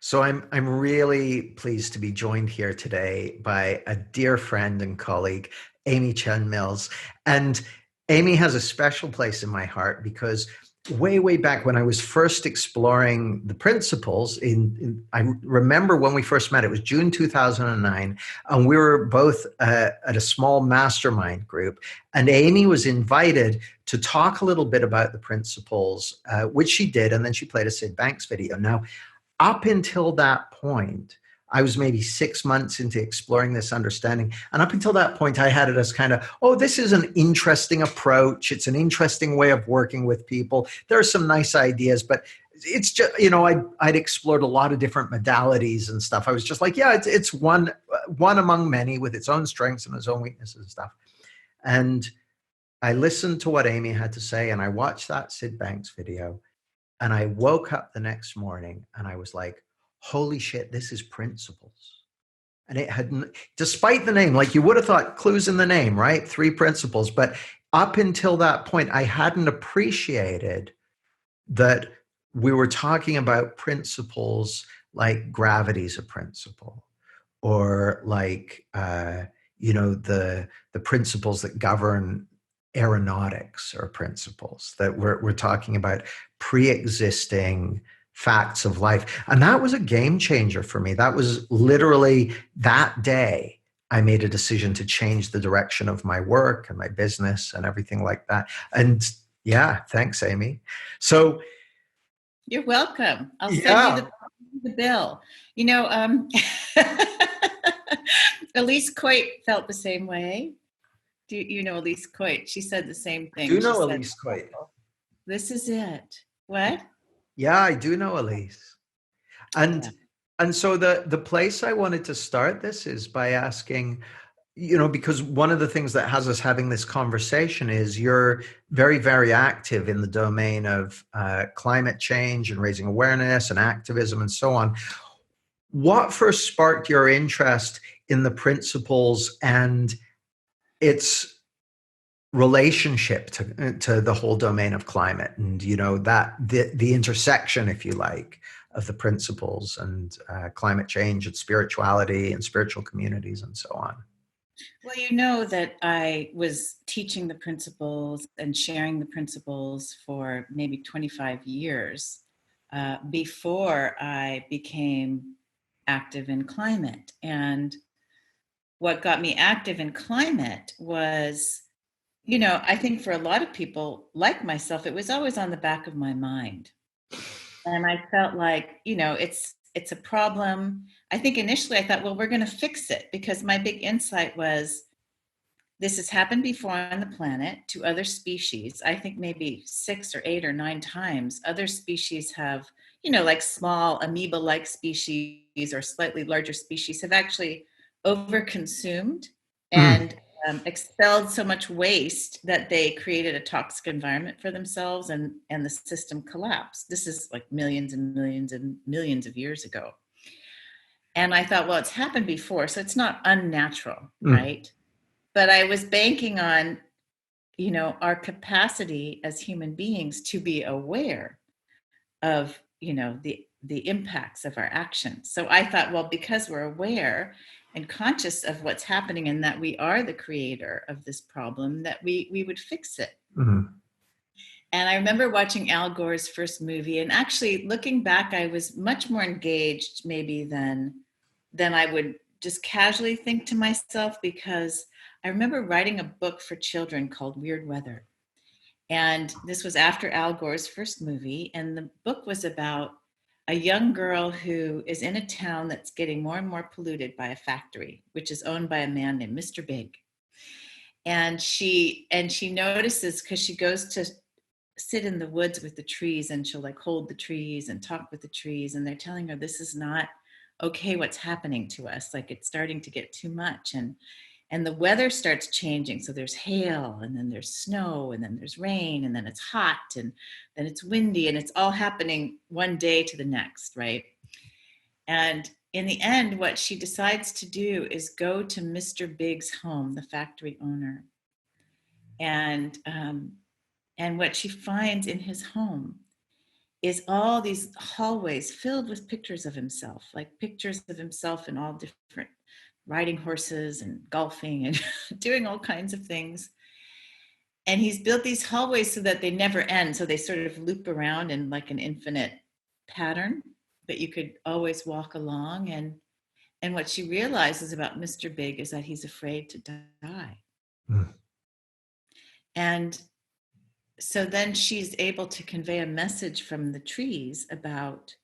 So I'm really pleased to be joined here today by a dear friend and colleague, Ami Chen-Mills. And Amy has a special place in my heart because way back when I was first exploring the principles I remember when we first met, it was June 2009, and we were both at a small mastermind group, and Amy was invited to talk a little bit about the principles, which she did, and then she played a Sid Banks video. Now, up until that point, I was maybe 6 months into exploring this understanding. And up until that point, I had it as kind of, oh, this is an interesting approach. It's an interesting way of working with people. There are some nice ideas, but it's just, I'd explored a lot of different modalities and stuff. I was just like, yeah, it's one among many with its own strengths and its own weaknesses and stuff. And I listened to what Amy had to say, and I watched that Sid Banks video. And I woke up the next morning and I was like, holy shit, this is principles. And it hadn't, despite the name, like you would have thought clues in the name, right? 3 principles. But up until that point, I hadn't appreciated that we were talking about principles like gravity's a principle, or like, the principles that govern aeronautics or principles, that we're talking about pre-existing facts of life. And that was a game changer for me. That was literally that day I made a decision to change the direction of my work and my business and everything like that. And yeah, thanks, Amy. So you're welcome. I'll send yeah. you the bill. Elise Coit felt the same way. Do you know Elise Coit? She said the same thing. I do know she Elise Coit. This is it. What? Yeah, I do know Elise. And Yeah. and so the place I wanted to start this is by asking, because one of the things that has us having this conversation is you're very active in the domain of climate change and raising awareness and activism and so on. What first sparked your interest in the principles and its relationship to the whole domain of climate, and that the intersection, if you like, of the principles and climate change and spirituality and spiritual communities and so on? Well, you know that I was teaching the principles and sharing the principles for maybe 25 years before I became active in climate. And what got me active in climate was, I think for a lot of people like myself, it was always on the back of my mind. And I felt like, it's a problem. I think initially I thought, well, we're going to fix it, because my big insight was this has happened before on the planet to other species. I think maybe 6 or 8 or 9 times other species have, like small amoeba-like species or slightly larger species have actually overconsumed and expelled so much waste that they created a toxic environment for themselves, and the system collapsed. This is like millions and millions and millions of years ago. And I thought, well, it's happened before, so it's not unnatural, right? But I was banking on, our capacity as human beings to be aware of, the impacts of our actions. So I thought, well, because we're aware and conscious of what's happening and that we are the creator of this problem, that we would fix it. Mm-hmm. And I remember watching Al Gore's first movie, and actually looking back, I was much more engaged maybe than I would just casually think to myself, because I remember writing a book for children called Weird Weather. And this was after Al Gore's first movie. And the book was about a young girl who is in a town that's getting more and more polluted by a factory, which is owned by a man named Mr. Big. And she notices, because she goes to sit in the woods with the trees, and she'll like hold the trees and talk with the trees. And they're telling her, this is not okay, what's happening to us. Like, it's starting to get too much. And the weather starts changing. So there's hail, and then there's snow, and then there's rain, and then it's hot, and then it's windy, and it's all happening one day to the next, right? And in the end, what she decides to do is go to Mr. Big's home, the factory owner. And what she finds in his home is all these hallways filled with pictures of himself, like pictures of himself in all different riding horses and golfing and doing all kinds of things. And he's built these hallways so that they never end. So they sort of loop around in like an infinite pattern that you could always walk along. And what she realizes about Mr. Big is that he's afraid to die. Mm. And so then she's able to convey a message from the trees about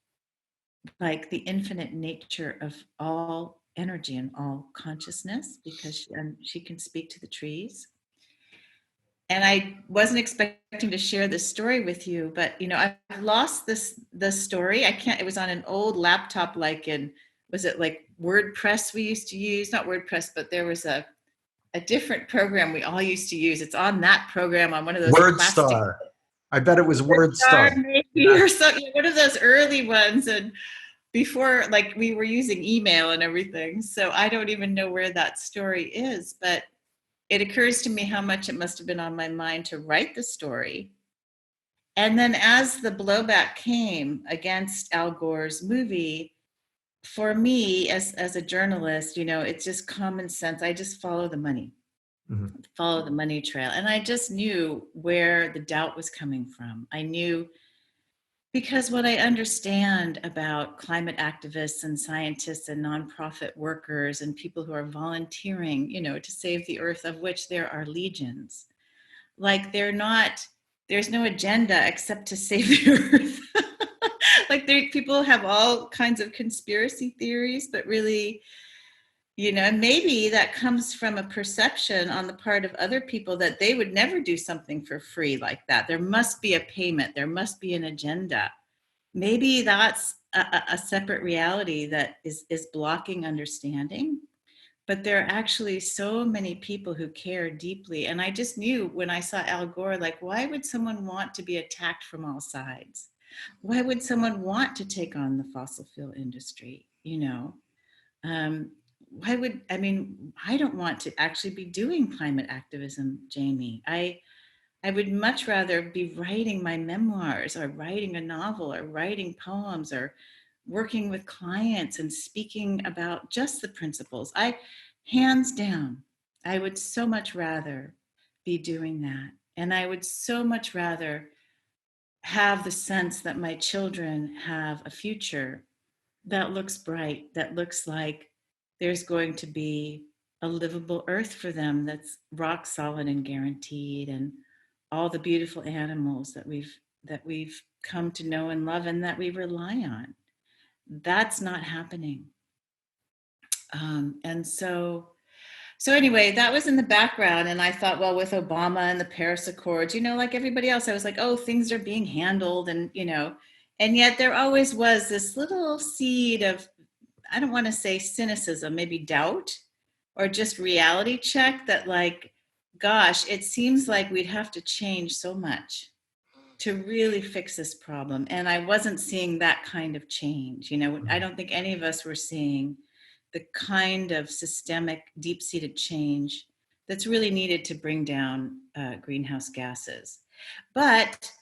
like the infinite nature of all energy and all consciousness, because she can speak to the trees. And I wasn't expecting to share this story with you, but I've lost the story. I can't. It was on an old laptop, like was it like WordPress we used to use? Not WordPress, but there was a different program we all used to use. It's on that program on one of those plastic. WordStar. I bet it was WordStar WordStar. maybe, yeah. Or something. One of those early ones, and before, like, we were using email and everything. So I don't even know where that story is, but it occurs to me how much it must have been on my mind to write the story. And then as the blowback came against Al Gore's movie, for me as a journalist, it's just common sense. I just follow the money, follow the money trail. And I just knew where the doubt was coming from. I knew, because what I understand about climate activists and scientists and nonprofit workers and people who are volunteering, to save the earth, of which there are legions, like there's no agenda except to save the earth. Like people have all kinds of conspiracy theories, but really, maybe that comes from a perception on the part of other people that they would never do something for free like that. There must be a payment. There must be an agenda. Maybe that's a separate reality that is blocking understanding. But there are actually so many people who care deeply. And I just knew when I saw Al Gore, like, why would someone want to be attacked from all sides? Why would someone want to take on the fossil fuel industry? I don't want to actually be doing climate activism, Jamie. I would much rather be writing my memoirs or writing a novel or writing poems or working with clients and speaking about just the principles. Hands down, I would so much rather be doing that. And I would so much rather have the sense that my children have a future that looks bright, that looks like there's going to be a livable earth for them that's rock solid and guaranteed, and all the beautiful animals that we've come to know and love and that we rely on. That's not happening. And so anyway, that was in the background. And I thought, well, with Obama and the Paris Accords, like everybody else, I was like, oh, things are being handled. And, and yet there always was this little seed of, I don't want to say cynicism, maybe doubt, or just reality check that, like, gosh, it seems like we'd have to change so much to really fix this problem. And I wasn't seeing that kind of change. I don't think any of us were seeing the kind of systemic, deep-seated change that's really needed to bring down greenhouse gases. But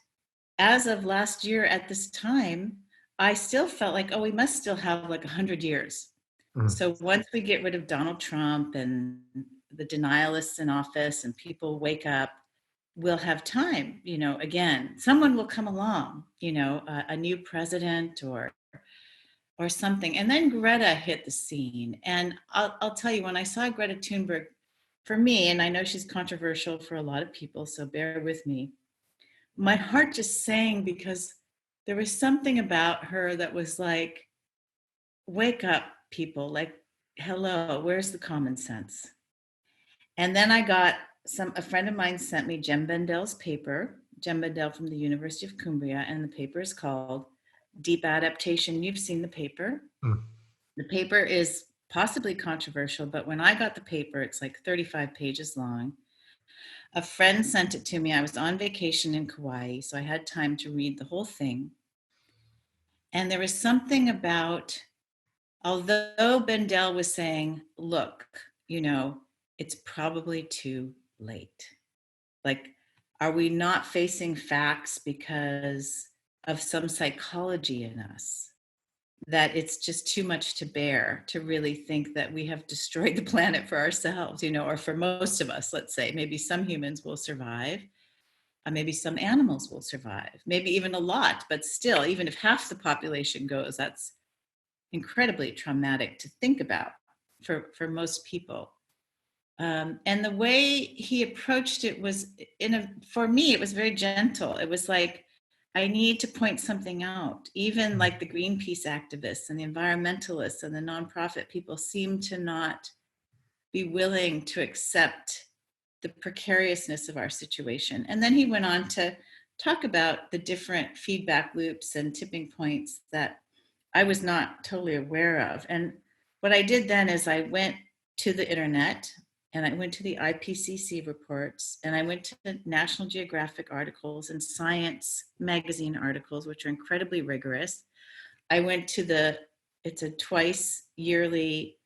as of last year at this time, I still felt like, oh, we must still have like 100 years. So once we get rid of Donald Trump and the denialists in office and people wake up, we'll have time, again, someone will come along, a new president or something. And then Greta hit the scene. And I'll tell you, when I saw Greta Toonberg, for me, and I know she's controversial for a lot of people, so bear with me, my heart just sang, because there was something about her that was like, wake up, people, like, hello, where's the common sense? And then I got a friend of mine sent me Jem Bendel's paper, Jem Bendel from the University of Cumbria, and the paper is called Deep Adaptation. You've seen the paper. The paper is possibly controversial, but when I got the paper, it's like 35 pages long. A friend sent it to me. I was on vacation in Kauai, so I had time to read the whole thing. And there was something about, although Bendel was saying, look, it's probably too late. Like, are we not facing facts because of some psychology in us, that it's just too much to bear to really think that we have destroyed the planet for ourselves, or for most of us, let's say. Maybe some humans will survive, maybe some animals will survive, maybe even a lot, but still, even if half the population goes, that's incredibly traumatic to think about for most people. And the way he approached it was for me, it was very gentle. It was like, I need to point something out. Even like the Greenpeace activists and the environmentalists and the nonprofit people seem to not be willing to accept the precariousness of our situation. And then he went on to talk about the different feedback loops and tipping points that I was not totally aware of. And what I did then is I went to the internet, and I went to the IPCC reports, and I went to the National Geographic articles and Science magazine articles, which are incredibly rigorous. I went to it's a twice yearly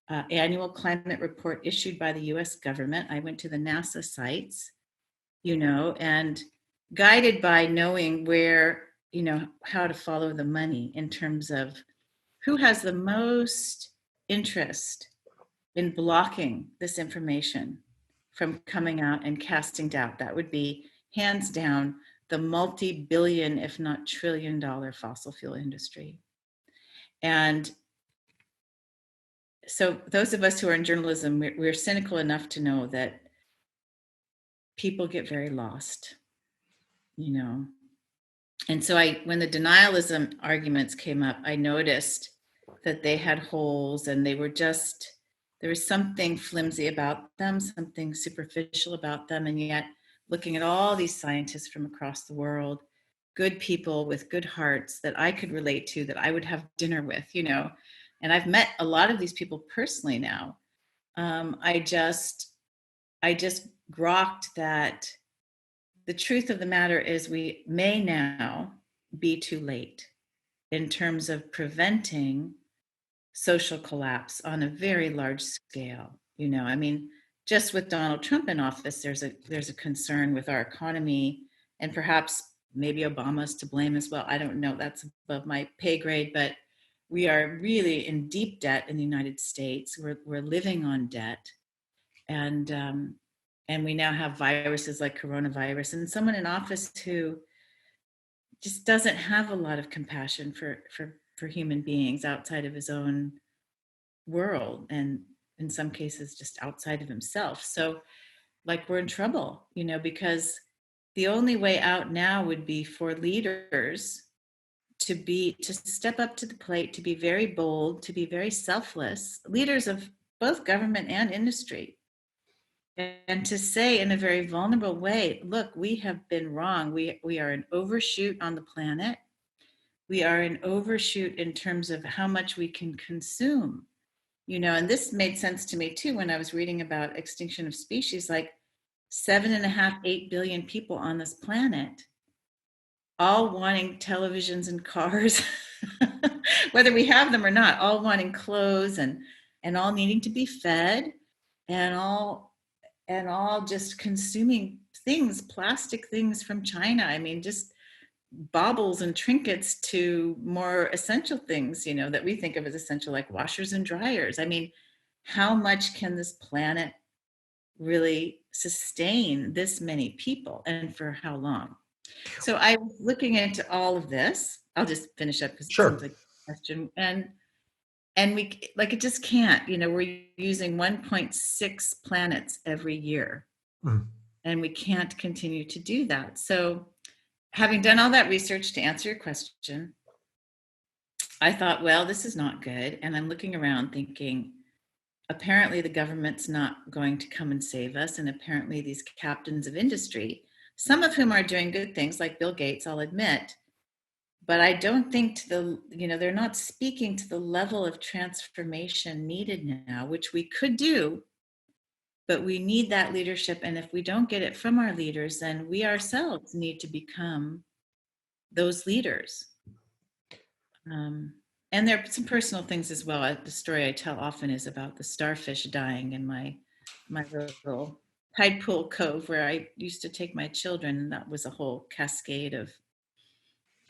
annual climate report issued by the US government. I went to the NASA sites, and guided by knowing where, how to follow the money in terms of who has the most interest in blocking this information from coming out and casting doubt. That would be hands down the multi-billion, if not trillion-dollar fossil fuel industry. And so those of us who are in journalism, we're cynical enough to know that people get very lost, And so when the denialism arguments came up, I noticed that they had holes, and there was something flimsy about them, something superficial about them. And yet, looking at all these scientists from across the world, good people with good hearts that I could relate to, that I would have dinner with, and I've met a lot of these people personally now. I just grokked that the truth of the matter is we may now be too late in terms of preventing social collapse on a very large scale. Just with Donald Trump in office, there's a concern with our economy, and perhaps maybe Obama's to blame as well. I don't know. That's above my pay grade, but we are really in deep debt in the United States. We're living on debt, and we now have viruses like coronavirus, and someone in office who just doesn't have a lot of compassion for human beings outside of his own world, and in some cases just outside of himself. So like, we're in trouble, because the only way out now would be for leaders to step up to the plate, to be very bold, to be very selfless, leaders of both government and industry, and to say in a very vulnerable way, look, we have been wrong. We are an overshoot on the planet. We are an overshoot in terms of how much we can consume. And this made sense to me too when I was reading about Extinction of Species, like 7.5, 8 billion people on this planet, all wanting televisions and cars, whether we have them or not, all wanting clothes and all needing to be fed, and all just consuming things, plastic things from China. I mean, just baubles and trinkets to more essential things, that we think of as essential, like washers and dryers. I mean, how much can this planet really sustain this many people, and for how long? So I was looking into all of this. I'll just finish up because it seems like a question. And we, like, it just can't, we're using 1.6 planets every year. And we can't continue to do that. So having done all that research to answer your question, I thought, well, this is not good. And I'm looking around thinking, apparently the government's not going to come and save us. And apparently these captains of industry, some of whom are doing good things, like Bill Gates, I'll admit, but I don't think they're not speaking to the level of transformation needed now, which we could do, but we need that leadership. And if we don't get it from our leaders, then we ourselves need to become those leaders. And there are some personal things as well. The story I tell often is about the starfish dying in my little tide pool cove where I used to take my children, and that was a whole cascade of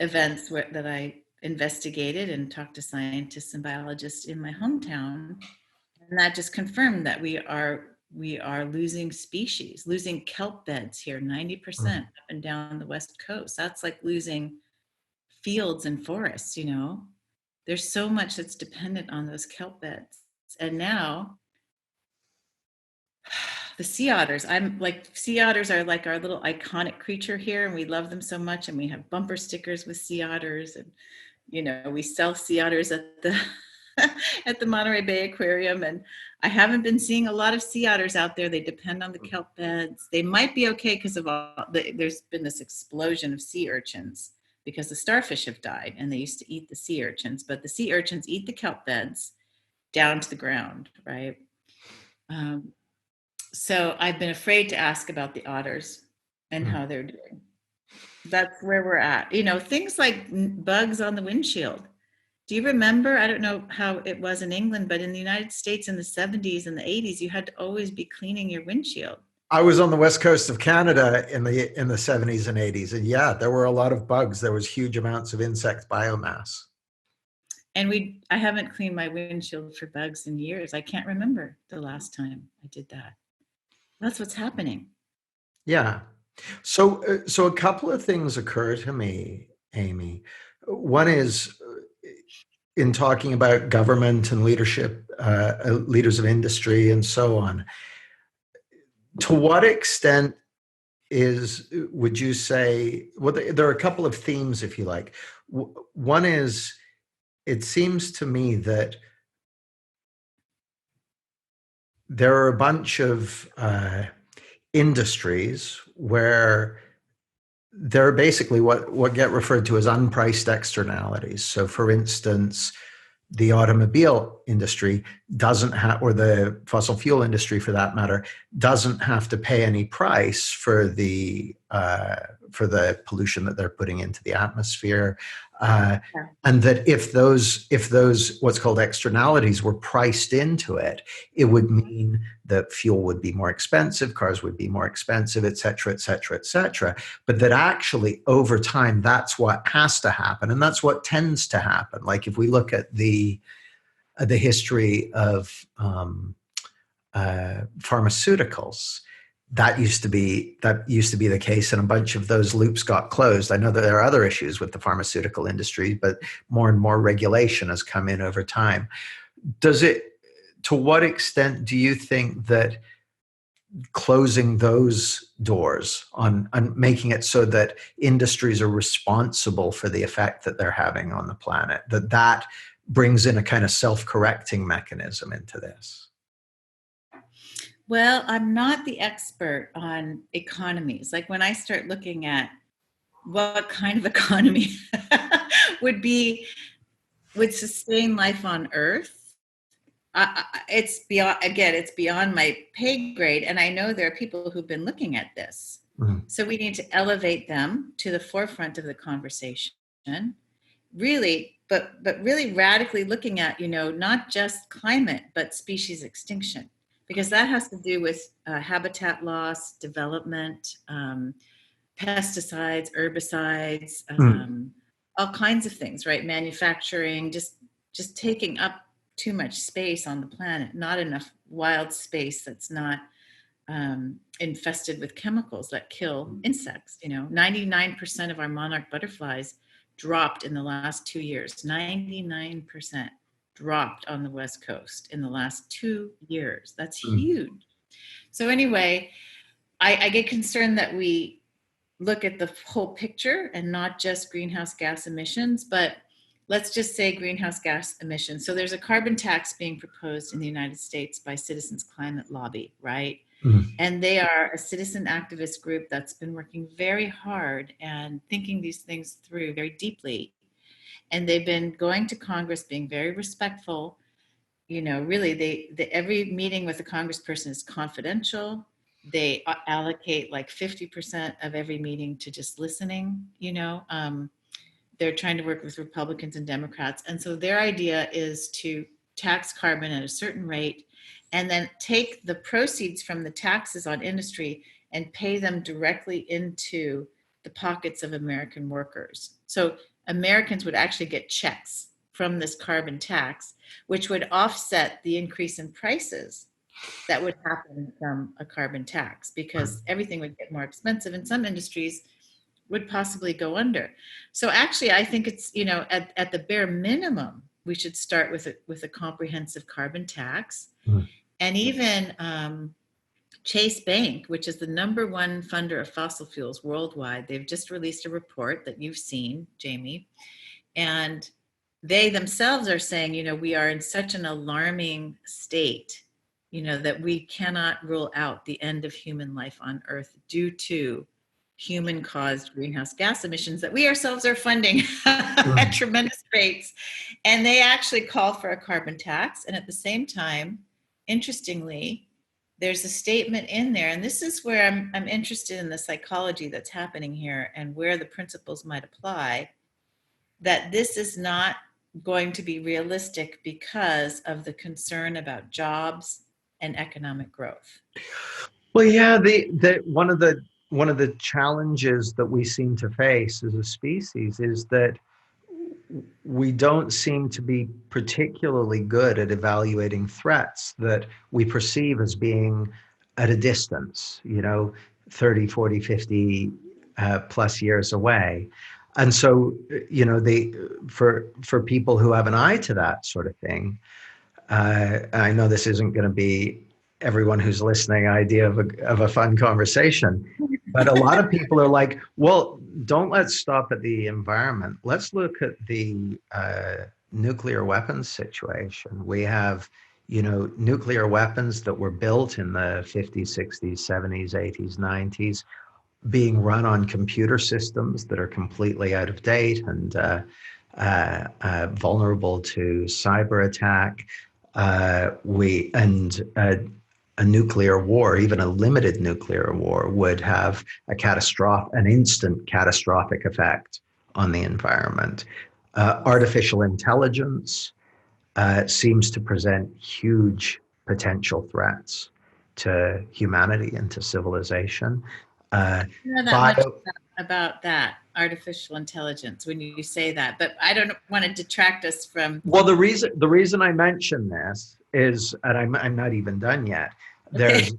events that I investigated and talked to scientists and biologists in my hometown, and that just confirmed that we are losing species, losing kelp beds here, 90% up and down the West Coast. That's like losing fields and forests, There's so much that's dependent on those kelp beds. And now the sea otters, sea otters are like our little iconic creature here, and we love them so much. And we have bumper stickers with sea otters, and, we sell sea otters at the at the Monterey Bay Aquarium, and I haven't been seeing a lot of sea otters out there. They depend on the kelp beds. They might be okay because of there's been this explosion of sea urchins because the starfish have died, and they used to eat the sea urchins, but the sea urchins eat the kelp beds down to the ground, right? So I've been afraid to ask about the otters and how they're doing. That's where we're at. Things like bugs on the windshield. Do you remember? I don't know how it was in England, but in the United States in the 70s and the 80s, you had to always be cleaning your windshield. I was on the west coast of Canada in the 70s and 80s, and yeah, there were a lot of bugs. There was huge amounts of insect biomass. And I haven't cleaned my windshield for bugs in years. I can't remember the last time I did that. That's what's happening. Yeah. So a couple of things occur to me, Amy. One is in talking about government and leadership, leaders of industry and so on. To what extent would you say, well, there are a couple of themes, if you like. One is, it seems to me that there are a bunch of industries where there are basically what get referred to as unpriced externalities. So, for instance, the automobile industry doesn't have, or the fossil fuel industry for that matter, doesn't have to pay any price for the pollution that they're putting into the atmosphere. And that if those what's called externalities were priced into it, it would mean that fuel would be more expensive, cars would be more expensive, et cetera, et cetera, et cetera. But that actually over time, that's what has to happen. And that's what tends to happen. Like if we look at the history of pharmaceuticals, that used to be the case, and a bunch of those loops got closed. I know that there are other issues with the pharmaceutical industry, but more and more regulation has come in over time. To what extent do you think that closing those doors on making it so that industries are responsible for the effect that they're having on the planet, that brings in a kind of self-correcting mechanism into this? Well, I'm not the expert on economies. Like when I start looking at what kind of economy would sustain life on Earth, it's beyond my pay grade. And I know there are people who've been looking at this. Mm-hmm. So we need to elevate them to the forefront of the conversation, really, but really radically looking at, not just climate, but species extinction. Because that has to do with habitat loss, development, pesticides, herbicides, all kinds of things, right? Manufacturing, just taking up too much space on the planet, not enough wild space that's not infested with chemicals that kill insects. 99% of our monarch butterflies dropped in the last 2 years. 99%. Dropped on the West Coast in the last 2 years. That's huge. So anyway, I get concerned that we look at the whole picture and not just greenhouse gas emissions, but let's just say greenhouse gas emissions. So there's a carbon tax being proposed in the United States by Citizens Climate Lobby, right? And they are a citizen activist group that's been working very hard and thinking these things through very deeply. And they've been going to Congress, being very respectful. Really, every meeting with a congressperson is confidential. They allocate like 50% of every meeting to just listening. They're trying to work with Republicans and Democrats. And so their idea is to tax carbon at a certain rate and then take the proceeds from the taxes on industry and pay them directly into the pockets of American workers. So Americans would actually get checks from this carbon tax, which would offset the increase in prices that would happen from a carbon tax, because everything would get more expensive and some industries would possibly go under. So actually, I think it's, at the bare minimum, we should start with a comprehensive carbon tax. Mm. And even Chase Bank, which is the #1 funder of fossil fuels worldwide, they've just released a report that you've seen, Jamie, and they themselves are saying, we are in such an alarming state, that we cannot rule out the end of human life on Earth due to human-caused greenhouse gas emissions that we ourselves are funding at tremendous rates. And they actually call for a carbon tax. And at the same time, interestingly, there's a statement in there, and this is where I'm interested in the psychology that's happening here and where the principles might apply, that this is not going to be realistic because of the concern about jobs and economic growth. Well, yeah, one of the challenges that we seem to face as a species is that we don't seem to be particularly good at evaluating threats that we perceive as being at a distance, 30, 40, 50 plus years away. And so, for people who have an eye to that sort of thing, I know this isn't going to be everyone who's listening idea of a fun conversation, but a lot of people are like, well, don't let's stop at the environment. Let's look at the nuclear weapons situation. We have, nuclear weapons that were built in the 50s, 60s, 70s, 80s, 90s, being run on computer systems that are completely out of date and vulnerable to cyber attack. A nuclear war, even a limited nuclear war, would have an instant catastrophic effect on the environment. Artificial intelligence seems to present huge potential threats to humanity and to civilization. I don't know that much about that, artificial intelligence, when you say that, but I don't want to detract us from. Well, the reason I mention this is, and I'm not even done yet. There's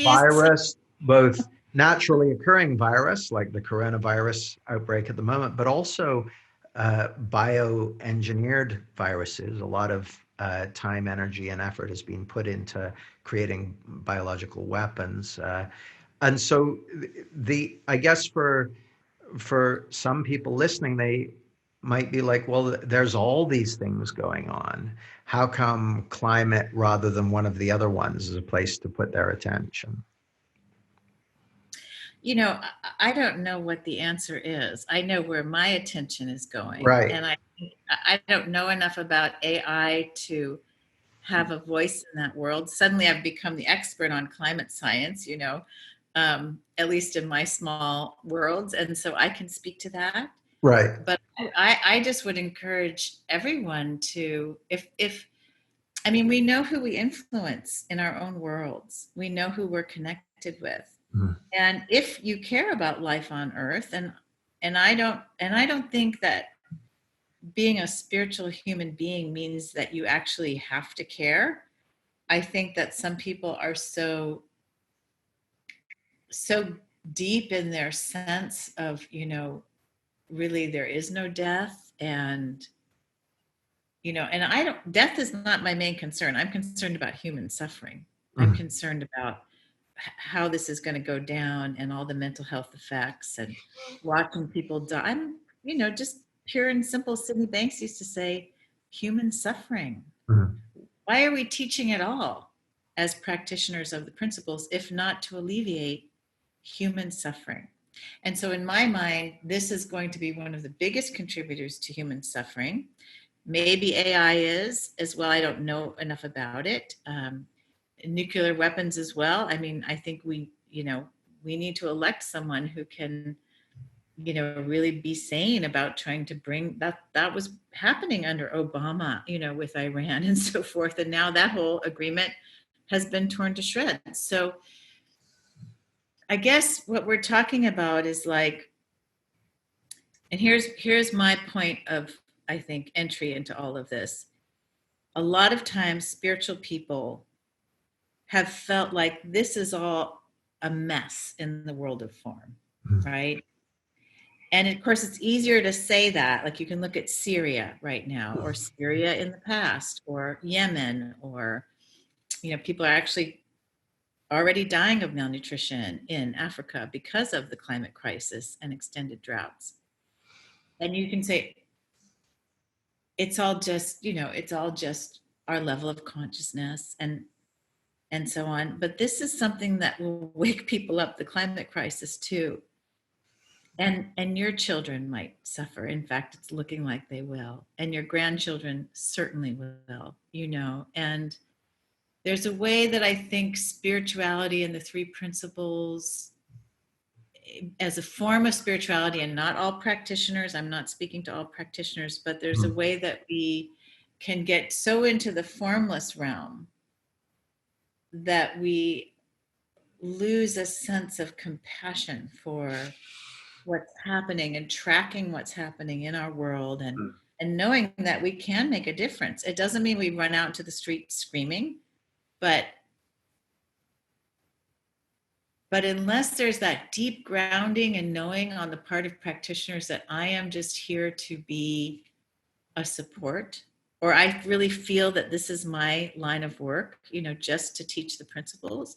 virus, both naturally occurring virus like the coronavirus outbreak at the moment, but also bioengineered viruses. A lot of time, energy, and effort has been put into creating biological weapons, and so I guess for some people listening, they might be like, well, there's all these things going on. How come climate rather than one of the other ones is a place to put their attention? I don't know what the answer is. I know where my attention is going. Right. And I don't know enough about AI to have a voice in that world. Suddenly I've become the expert on climate science, at least in my small worlds. And so I can speak to that. Right. But I just would encourage everyone to, we know who we influence in our own worlds. We know who we're connected with. Mm. And if you care about life on Earth, and I don't think that being a spiritual human being means that you actually have to care. I think that some people are so deep in their sense of, really there is no death, and death is not my main concern. I'm concerned about human suffering. I'm concerned about how this is going to go down and all the mental health effects and watching people die. I'm, just pure and simple. Sydney Banks used to say, human suffering. Why are we teaching at all as practitioners of the principles, if not to alleviate human suffering? And so in my mind, this is going to be one of the biggest contributors to human suffering. Maybe AI is as well. I don't know enough about it. Nuclear weapons as well. I think we need to elect someone who can, really be sane about trying to bring that was happening under Obama, with Iran and so forth. And now that whole agreement has been torn to shreds. So I guess what we're talking about is like, And here's my point of, I think, entry into all of this. A lot of times spiritual people have felt like this is all a mess in the world of form, right? And of course, it's easier to say that. Like you can look at Syria right now, or Syria in the past, or Yemen, or, people are actually already dying of malnutrition in Africa because of the climate crisis and extended droughts. And you can say, it's all just, it's all just our level of consciousness and so on. But this is something that will wake people up, the climate crisis too. And your children might suffer. In fact, it's looking like they will. And your grandchildren certainly will, And there's a way that I think spirituality and the three principles, as a form of spirituality, and not all practitioners, I'm not speaking to all practitioners, but there's a way that we can get so into the formless realm that we lose a sense of compassion for what's happening and tracking what's happening in our world, and knowing that we can make a difference. It doesn't mean we run out into the street screaming, but unless there's that deep grounding and knowing on the part of practitioners that I am just here to be a support, or I really feel that this is my line of work, just to teach the principles.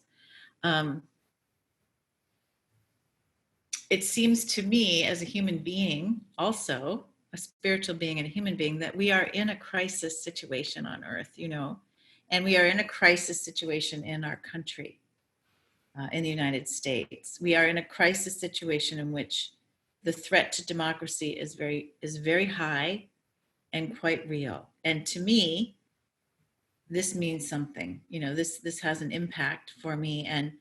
It seems to me, as a human being, also a spiritual being and a human being, that we are in a crisis situation on earth, and we are in a crisis situation in our country, in the United States. We are in a crisis situation in which the threat to democracy is very high and quite real. And to me, this means something. This has an impact for me, and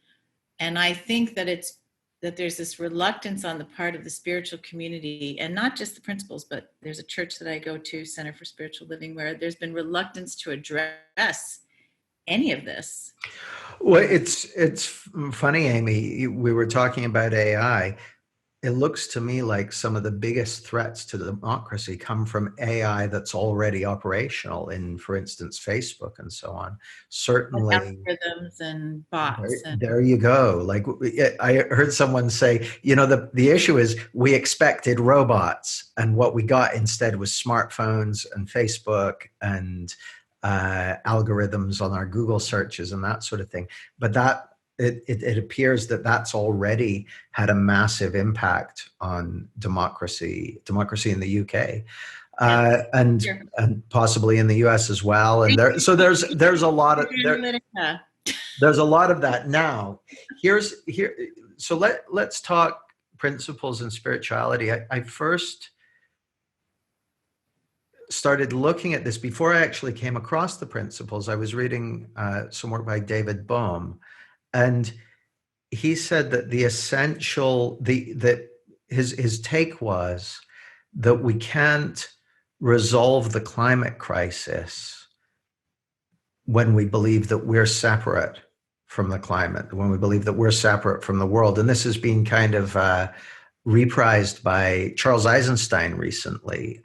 I think that there's this reluctance on the part of the spiritual community, and not just the principles, but there's a church that I go to, Center for Spiritual Living, where there's been reluctance to address any of this. Well, it's funny, Amy. We were talking about AI. It looks to me like some of the biggest threats to democracy come from AI that's already operational in, for instance, Facebook and so on. Certainly, algorithms and bots. There you go. Like I heard someone say, the issue is we expected robots, and what we got instead was smartphones and Facebook and algorithms on our Google searches and that sort of thing. But it appears that that's already had a massive impact on democracy in the UK, and possibly in the US as well. And there's a lot of there's a lot of that now. So let's talk principles and spirituality. I first started looking at this before I actually came across the principles. I was reading some work by David Bohm, and he said that that his take was that we can't resolve the climate crisis when we believe that we're separate from the climate, when we believe that we're separate from the world. And this has been kind of reprised by Charles Eisenstein recently.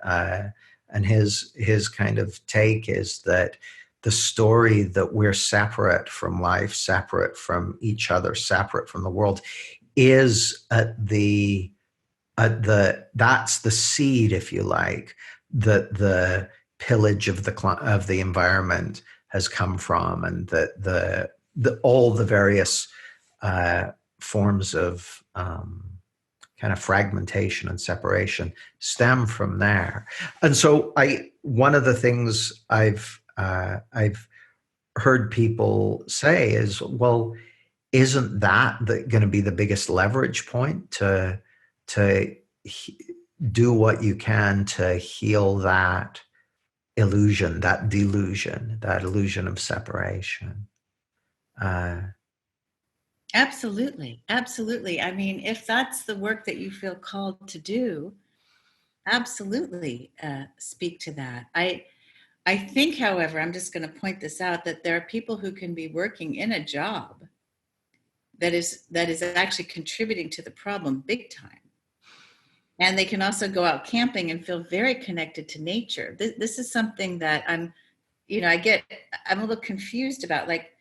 And his kind of take is that the story that we're separate from life, separate from each other, separate from the world, is that's the seed, if you like, that the pillage of the environment has come from, and that all the various forms of kind of fragmentation and separation stem from there. And so one of the things I've heard people say is, well, isn't that going to be the biggest leverage point to do what you can to heal that illusion, that delusion, that illusion of separation? Absolutely. I mean, if that's the work that you feel called to do, absolutely speak to that. I think, however, I'm just going to point this out, that there are people who can be working in a job that is actually contributing to the problem big time. And they can also go out camping and feel very connected to nature. This is something that I'm a little confused about. Like,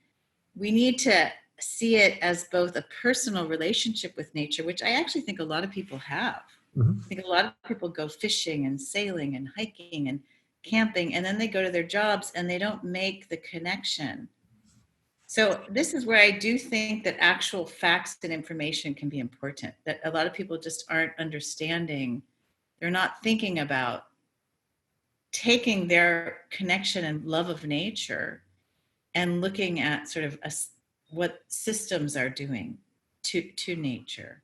we need to see it as both a personal relationship with nature, which I actually think a lot of people have. Mm-hmm. I think a lot of people go fishing and sailing and hiking and camping, and then they go to their jobs and they don't make the connection. So this is where I do think that actual facts and information can be important, that a lot of people just aren't understanding. They're not thinking about taking their connection and love of nature and looking at sort of what systems are doing to nature.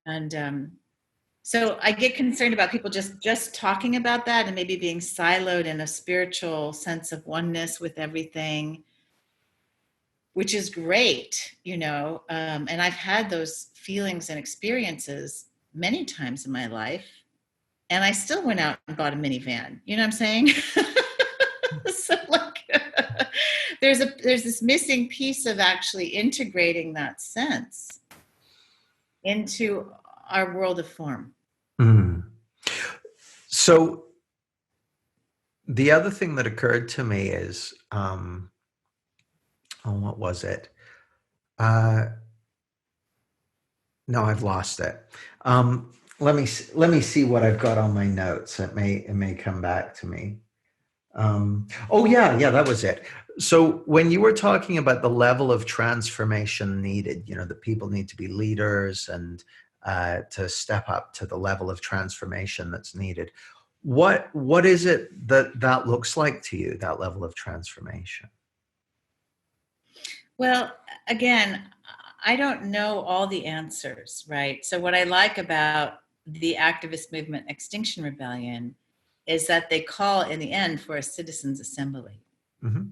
And so I get concerned about people just talking about that and maybe being siloed in a spiritual sense of oneness with everything, which is great, and I've had those feelings and experiences many times in my life, and I still went out and bought a minivan. You know what I'm saying? So like, there's this missing piece of actually integrating that sense into our world of form. Mm. So the other thing that occurred to me is, what was it? No, I've lost it. Let me see what I've got on my notes. It may come back to me. That was it. So when you were talking about the level of transformation needed, that people need to be leaders and to step up to the level of transformation that's needed. What is it that looks like to you, that level of transformation? Well, again, I don't know all the answers, right? So what I like about the activist movement Extinction Rebellion is that they call in the end for a citizens' assembly. Mm-hmm.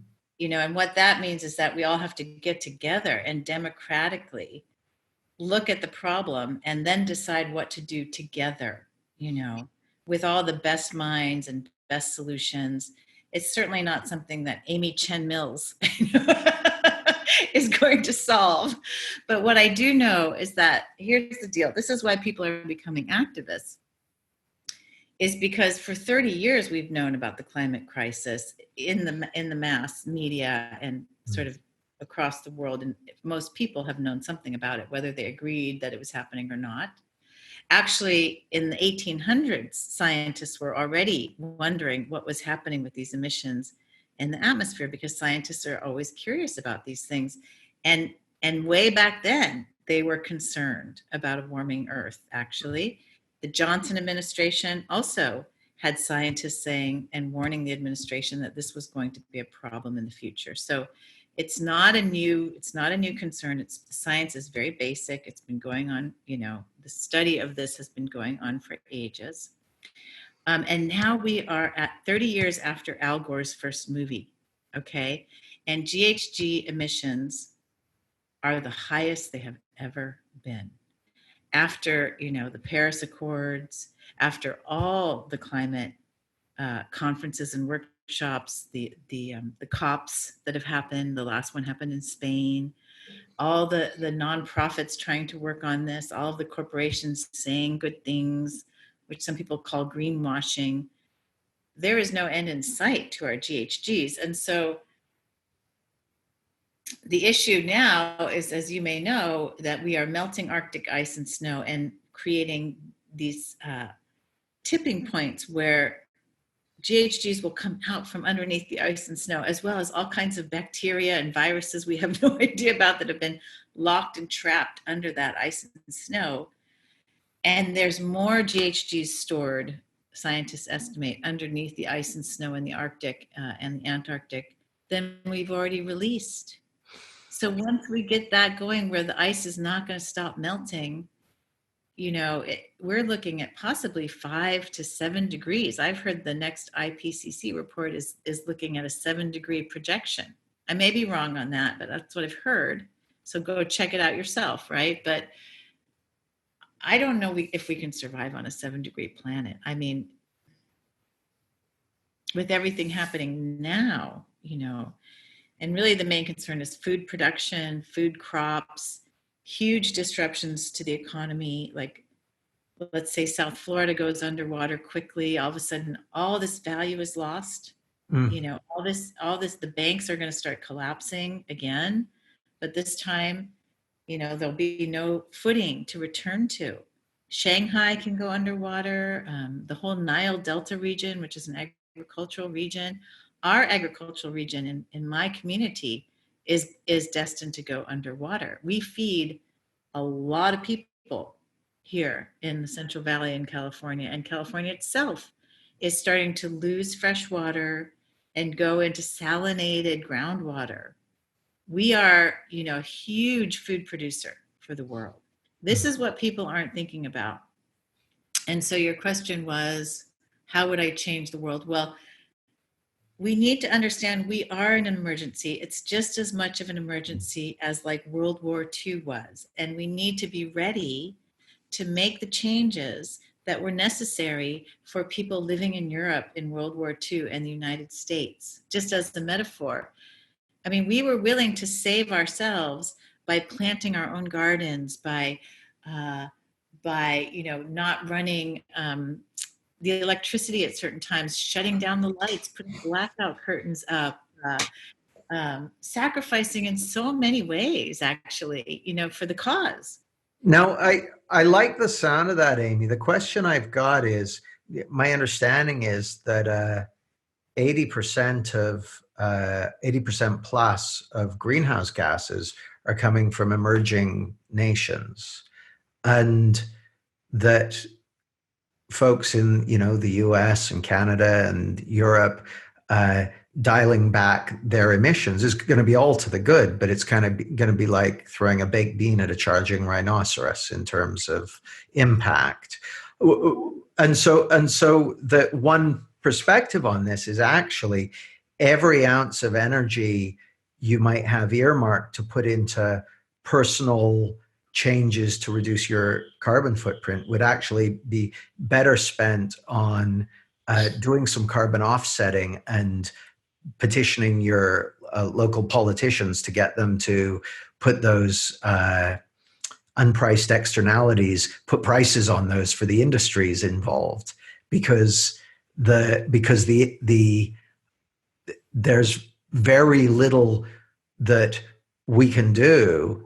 And what that means is that we all have to get together and democratically look at the problem and then decide what to do together, with all the best minds and best solutions. It's certainly not something that Ami Chen-Mills is going to solve. But what I do know is that here's the deal. This is why people are becoming activists, is because for 30 years we've known about the climate crisis in the mass media and sort of across the world, and most people have known something about it, whether they agreed that it was happening or not. Actually, in the 1800s, scientists were already wondering what was happening with these emissions in the atmosphere, because scientists are always curious about these things. And way back then, they were concerned about a warming Earth, actually. The Johnson administration also had scientists saying and warning the administration that this was going to be a problem in the future. So it's not a new concern. The science is very basic. It's been going on, the study of this has been going on for ages. And now we are at 30 years after Al Gore's first movie, okay? And GHG emissions are the highest they have ever been. After, the Paris Accords, after all the climate conferences and workshops, the COPs that have happened, the last one happened in Spain, all the nonprofits trying to work on this, all of the corporations saying good things, which some people call greenwashing. There is no end in sight to our GHGs. And so the issue now is, as you may know, that we are melting Arctic ice and snow and creating these tipping points where GHGs will come out from underneath the ice and snow, as well as all kinds of bacteria and viruses we have no idea about that have been locked and trapped under that ice and snow. And there's more GHGs stored, scientists estimate, underneath the ice and snow in the Arctic and the Antarctic than we've already released. So once we get that going, where the ice is not going to stop melting, we're looking at possibly 5 to 7 degrees. I've heard the next IPCC report is looking at a 7-degree projection. I may be wrong on that, but that's what I've heard. So go check it out yourself, right? But I don't know if we can survive on a 7-degree planet. I mean, with everything happening now, and really the main concern is food production, food crops, huge disruptions to the economy, like let's say South Florida goes underwater quickly, all of a sudden all this value is lost. Mm. You know, all this, the banks are going to start collapsing again, but this time, you know, there'll be no footing to return to. Shanghai can go underwater. The whole Nile Delta region, which is an agricultural region, our agricultural region in my community is destined to go underwater. We feed a lot of people here in the Central Valley in California, and California itself is starting to lose fresh water and go into salinated groundwater. We are, you know, a huge food producer for the world. This is what people aren't thinking about. And so your question was, how would I change the world? Well, we need to understand we are in an emergency. It's just as much of an emergency as like World War II was. And we need to be ready to make the changes that were necessary for people living in Europe in World War II and the United States. Just as a metaphor, I mean, we were willing to save ourselves by planting our own gardens, uh, by you know not running the electricity at certain times, shutting down the lights, putting blackout curtains up, sacrificing in so many ways, actually, you know, for the cause. Now, I like the sound of that, Amy. The question I've got is, my understanding is that 80% of 80% plus of greenhouse gases are coming from emerging nations, and that folks in, you know, the US and Canada and Europe uh, dialing back their emissions is going to be all to the good, but it's kind of going to be like throwing a baked bean at a charging rhinoceros in terms of impact. And so the one perspective on this is actually every ounce of energy you might have earmarked to put into personal changes to reduce your carbon footprint would actually be better spent on doing some carbon offsetting and petitioning your local politicians to get them to put those unpriced externalities, put prices on those for the industries involved, because the there's very little that we can do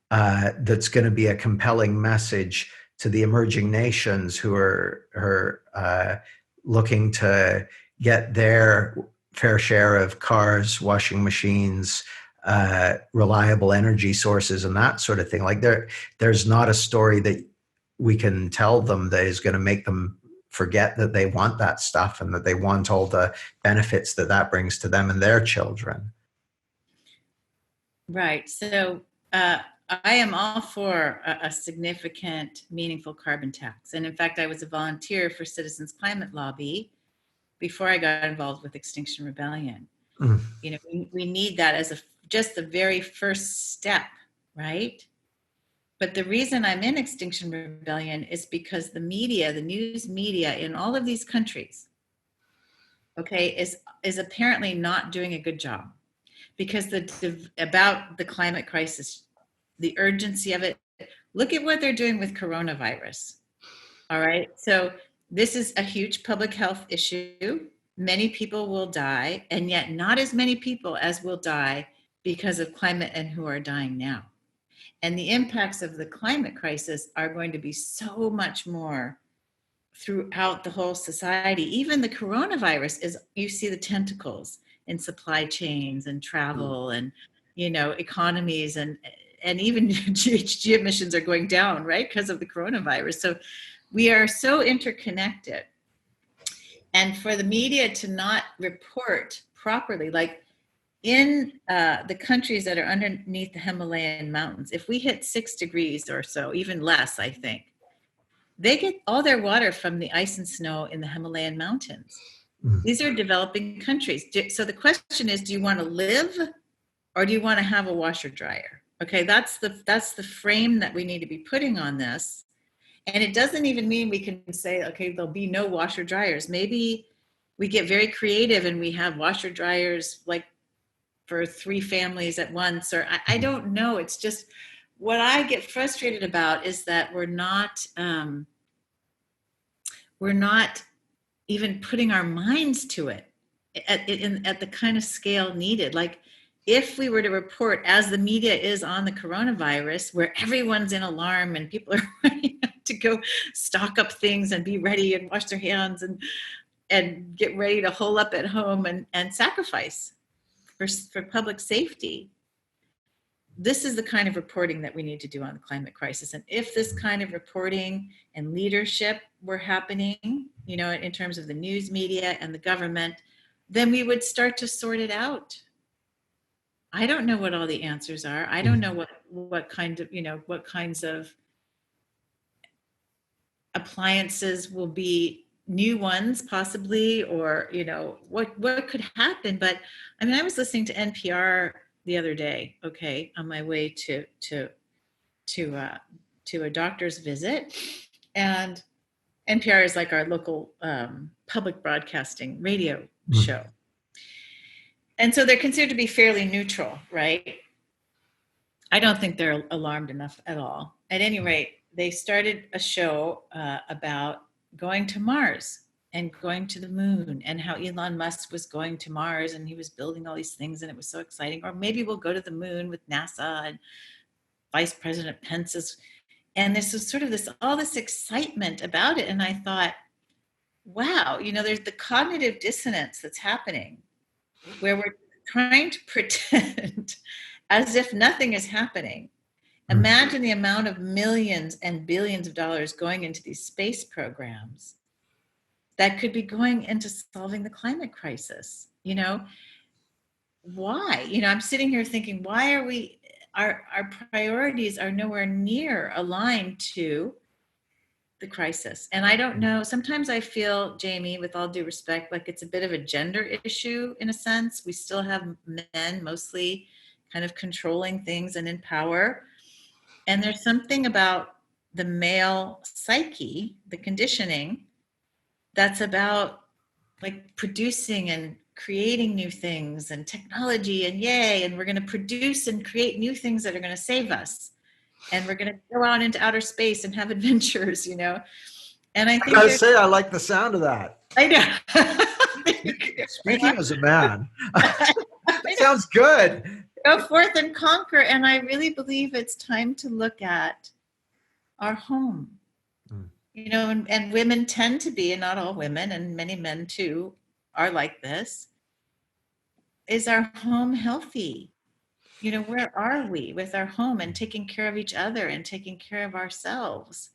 that's going to be a compelling message to the emerging nations who are looking to get their fair share of cars, washing machines, reliable energy sources, and that sort of thing. Like there's not a story that we can tell them that is going to make them forget that they want that stuff and that they want all the benefits that that brings to them and their children. Right. So I am all for a significant, meaningful carbon tax. And in fact, I was a volunteer for Citizens Climate Lobby before I got involved with Extinction Rebellion. Mm. You know, we need that as just the very first step, right? But the reason I'm in Extinction Rebellion is because the media, the news media in all of these countries, okay, is apparently not doing a good job, because about the climate crisis, the urgency of it. Look at what they're doing with coronavirus. All right. So this is a huge public health issue. Many people will die, and yet not as many people as will die because of climate and who are dying now. And the impacts of the climate crisis are going to be so much more throughout the whole society. Even the coronavirus is, you see the tentacles in supply chains and travel and, you know, economies, and even GHG emissions are going down, right, because of the coronavirus. So we are so interconnected. And for the media to not report properly, like in the countries that are underneath the Himalayan mountains, if we hit 6 degrees or so, even less, I think, they get all their water from the ice and snow in the Himalayan mountains. Mm. These are developing countries. So the question is, do you want to live or do you want to have a washer dryer? Okay, that's the frame that we need to be putting on this. And it doesn't even mean we can say, okay, there'll be no washer dryers. Maybe we get very creative and we have washer dryers like for 3 families at once, or I don't know. It's just what I get frustrated about is that we're not we're not even putting our minds to it at the kind of scale needed. Like, if we were to report, as the media is on the coronavirus, where everyone's in alarm and people are running to go stock up things and be ready and wash their hands and get ready to hole up at home and sacrifice for public safety. This is the kind of reporting that we need to do on the climate crisis. And if this kind of reporting and leadership were happening, you know, in terms of the news media and the government, then we would start to sort it out. I don't know what all the answers are. I don't know what kinds of appliances will be new ones possibly, or, you know, what could happen. But I mean, I was listening to NPR the other day, okay, on my way to a doctor's visit, and NPR is like our local public broadcasting radio show. And so they're considered to be fairly neutral, right? I don't think they're alarmed enough at all. At any rate, they started a show about going to Mars and going to the moon, and how Elon Musk was going to Mars and he was building all these things and it was so exciting. Or maybe we'll go to the moon with NASA, and Vice President Pence is, and this was sort of all this excitement about it. And I thought, wow, you know, there's the cognitive dissonance that's happening, where we're trying to pretend as if nothing is happening. Imagine the amount of millions and billions of dollars going into these space programs that could be going into solving the climate crisis. You know, why? You know, I'm sitting here thinking, why are our priorities are nowhere near aligned to the crisis? And I don't know, sometimes I feel, Jamie, with all due respect, like it's a bit of a gender issue in a sense. We still have men mostly kind of controlling things and in power. And there's something about the male psyche, the conditioning, that's about like producing and creating new things and technology and yay, and we're going to produce and create new things that are going to save us. And we're going to go out into outer space and have adventures, you know. And I think I like the sound of that. I know. Speaking as a man, sounds good. Go forth and conquer. And I really believe it's time to look at our home. You know, and women tend to be, and not all women, and many men too, are like this. Is our home healthy? You know, where are we with our home and taking care of each other and taking care of ourselves?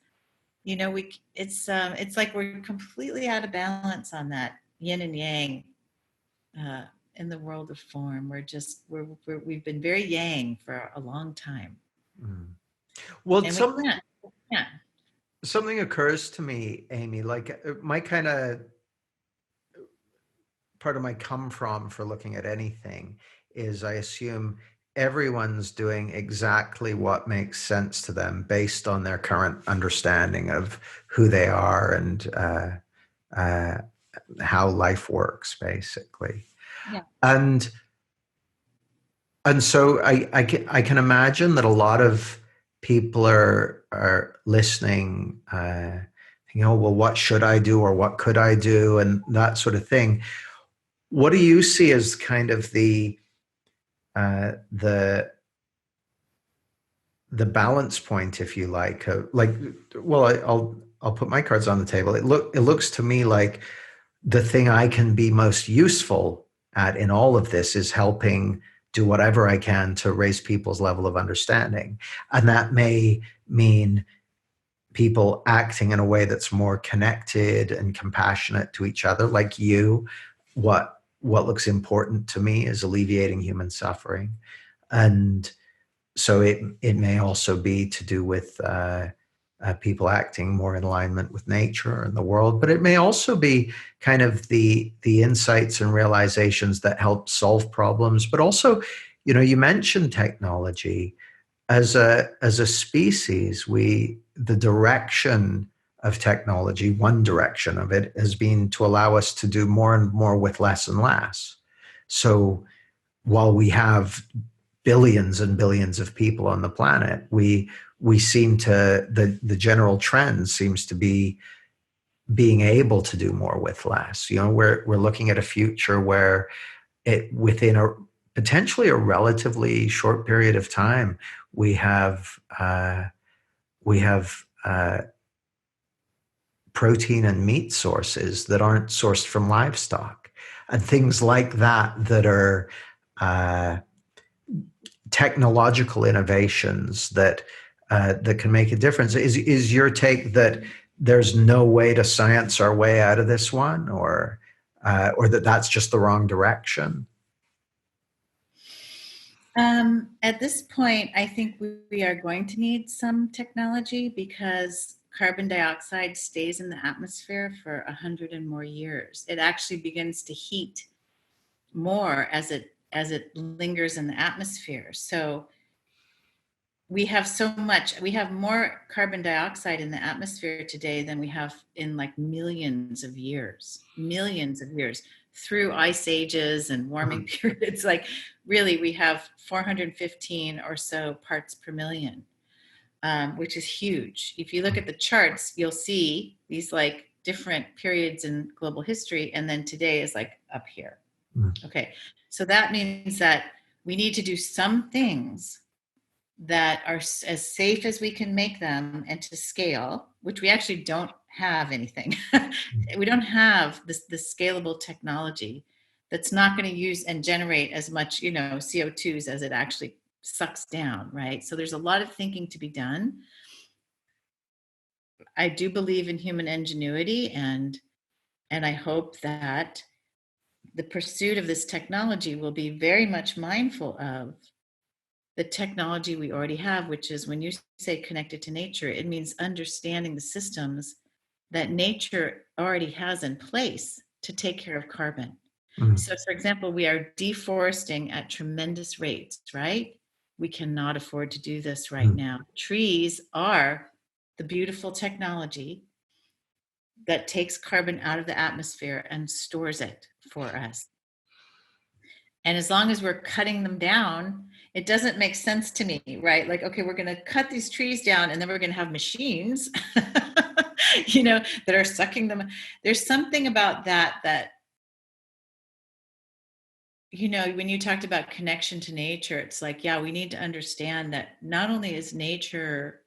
You know, it's like we're completely out of balance on that yin and yang in the world of form. We've been very yang for a long time. Well, something occurs to me, Amy, like my kind of part of my come from for looking at anything is I assume everyone's doing exactly what makes sense to them based on their current understanding of who they are and how life works, basically. Yeah. And so I can imagine that a lot of people are listening, thinking, oh, well, what should I do or what could I do, and that sort of thing. What do you see as kind of the balance point, if you like? I'll put my cards on the table. It looks to me like the thing I can be most useful at in all of this is helping do whatever I can to raise people's level of understanding. And that may mean people acting in a way that's more connected and compassionate to each other, like you. What looks important to me is alleviating human suffering. And so it may also be to do with people acting more in alignment with nature and the world, but it may also be kind of the insights and realizations that help solve problems. But also, you know, you mentioned technology as a species. The direction of technology, one direction of it, has been to allow us to do more and more with less and less. So while we have billions and billions of people on the planet, we seem to, the general trend seems to be being able to do more with less. We're looking at a future where within a potentially a relatively short period of time, we have we have protein and meat sources that aren't sourced from livestock, and things like that are technological innovations that can make a difference. Is your take that there's no way to science our way out of this one, or that that's just the wrong direction? At this point, I think we are going to need some technology because carbon dioxide stays in the atmosphere for 100 and more years. It actually begins to heat more as it lingers in the atmosphere. So we have more carbon dioxide in the atmosphere today than we have in like millions of years through ice ages and warming periods. Like really, we have 415 or so parts per million, which is huge. If you look at the charts, you'll see these like different periods in global history, and then today is like up here. Okay, so that means that we need to do some things that are as safe as we can make them and to scale, which we actually don't have anything. We don't have this scalable technology that's not going to use and generate as much, CO2s as it actually sucks down, right? So there's a lot of thinking to be done. I do believe in human ingenuity, and I hope that the pursuit of this technology will be very much mindful of the technology we already have, which is when you say connected to nature, it means understanding the systems that nature already has in place to take care of carbon. So, for example, we are deforesting at tremendous rates, right? We cannot afford to do this right now. Trees are the beautiful technology that takes carbon out of the atmosphere and stores it for us. And as long as we're cutting them down, it doesn't make sense to me, right? Like, okay, we're going to cut these trees down and then we're going to have machines, that are sucking them. There's something about that, when you talked about connection to nature, it's like, yeah, we need to understand that not only is nature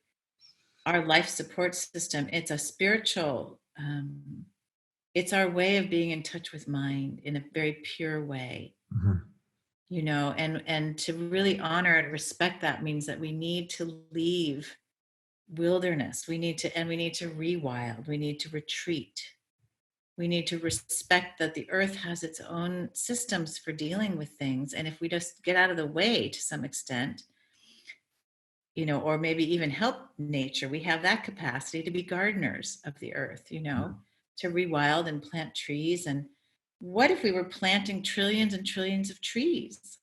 our life support system, it's a spiritual, it's our way of being in touch with mind in a very pure way. And to really honor and respect that means that we need to leave wilderness. We need to rewild. We need to retreat. We need to respect that the earth has its own systems for dealing with things. And if we just get out of the way to some extent, or maybe even help nature, we have that capacity to be gardeners of the earth, to rewild and plant trees. And what if we were planting trillions and trillions of trees?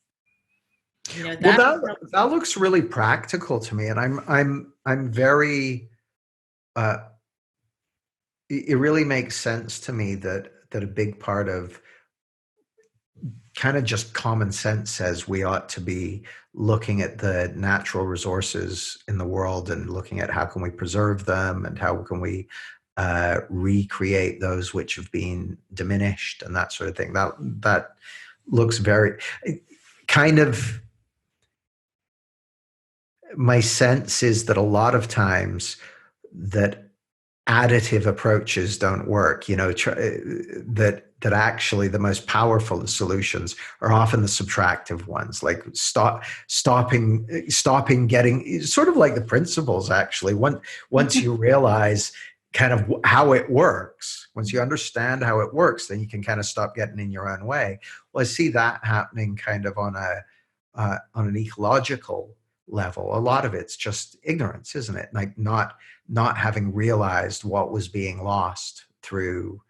That looks really practical to me, and I'm very. It really makes sense to me that a big part of kind of just common sense says we ought to be looking at the natural resources in the world and looking at how can we preserve them and how can we recreate those which have been diminished and that sort of thing. That looks very kind of. My sense is that a lot of times that additive approaches don't work, that actually the most powerful solutions are often the subtractive ones, like stopping getting, sort of like the principles actually. Once you realize kind of how it works, once you understand how it works, then you can kind of stop getting in your own way. Well, I see that happening kind of on an ecological level. A lot of it's just ignorance, isn't it? Like not having realized what was being lost through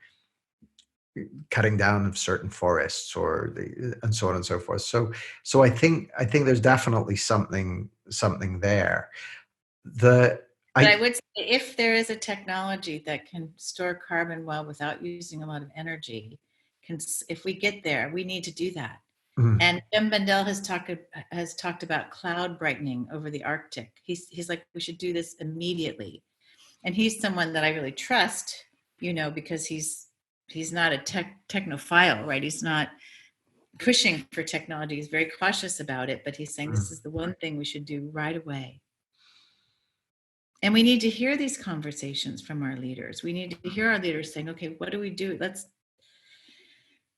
cutting down of certain forests and so on and so forth. So I think there's definitely something there. But I would say if there is a technology that can store carbon well without using a lot of energy, if we get there, we need to do that. And Jim Bendell has talked about cloud brightening over the Arctic. He's like, we should do this immediately. And he's someone that I really trust because he's not a technophile, right? He's not pushing for technology. He's very cautious about it, but he's saying this is the one thing we should do right away. And we need to hear these conversations from our leaders. We need to hear our leaders saying, okay, what do we do? Let's,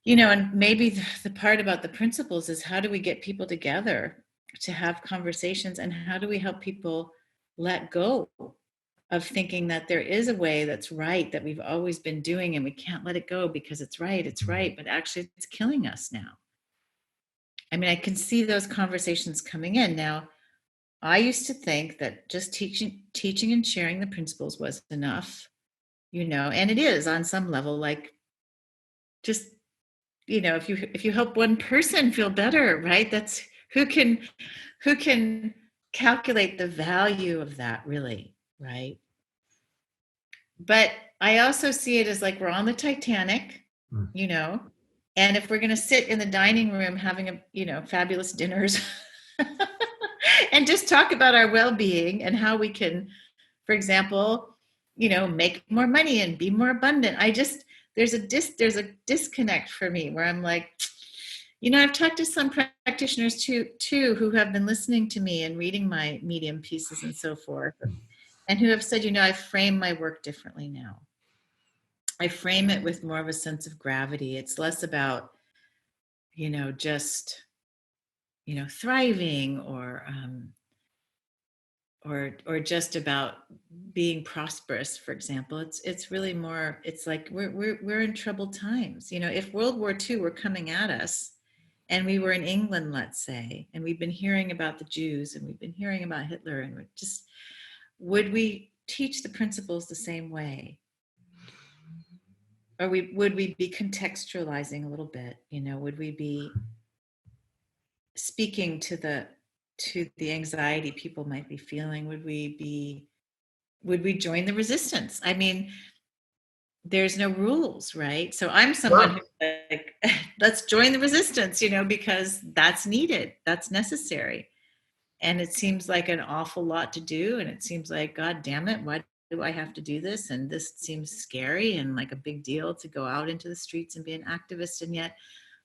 and maybe the part about the principles is how do we get people together to have conversations, and how do we help people let go of thinking that there is a way that's right that we've always been doing and we can't let it go because it's right, but actually it's killing us now. I mean, I can see those conversations coming in. Now, I used to think that just teaching and sharing the principles was enough, and it is on some level, like just, if you help one person feel better, right? That's who can calculate the value of that, really, right? But I also see it as like we're on the Titanic, and if we're going to sit in the dining room having fabulous dinners and just talk about our well-being and how we can, for example, make more money and be more abundant. There's a disconnect for me where I'm like, I've talked to some practitioners too who have been listening to me and reading my Medium pieces and so forth, and who have said, I frame my work differently now. I frame it with more of a sense of gravity. It's less about, just, thriving or just about being prosperous, for example. It's really more, it's like we're in troubled times. If World War II were coming at us and we were in England, let's say, and we've been hearing about the Jews and we've been hearing about Hitler, and would we teach the principles the same way? Or would we be contextualizing a little bit? Would we be speaking to the anxiety people might be feeling? Would we join the resistance? I mean, there's no rules, right? So I'm someone who's like, let's join the resistance, because that's needed, that's necessary. And it seems like an awful lot to do. And it seems like, God damn it, why do I have to do this? And this seems scary and like a big deal to go out into the streets and be an activist. And yet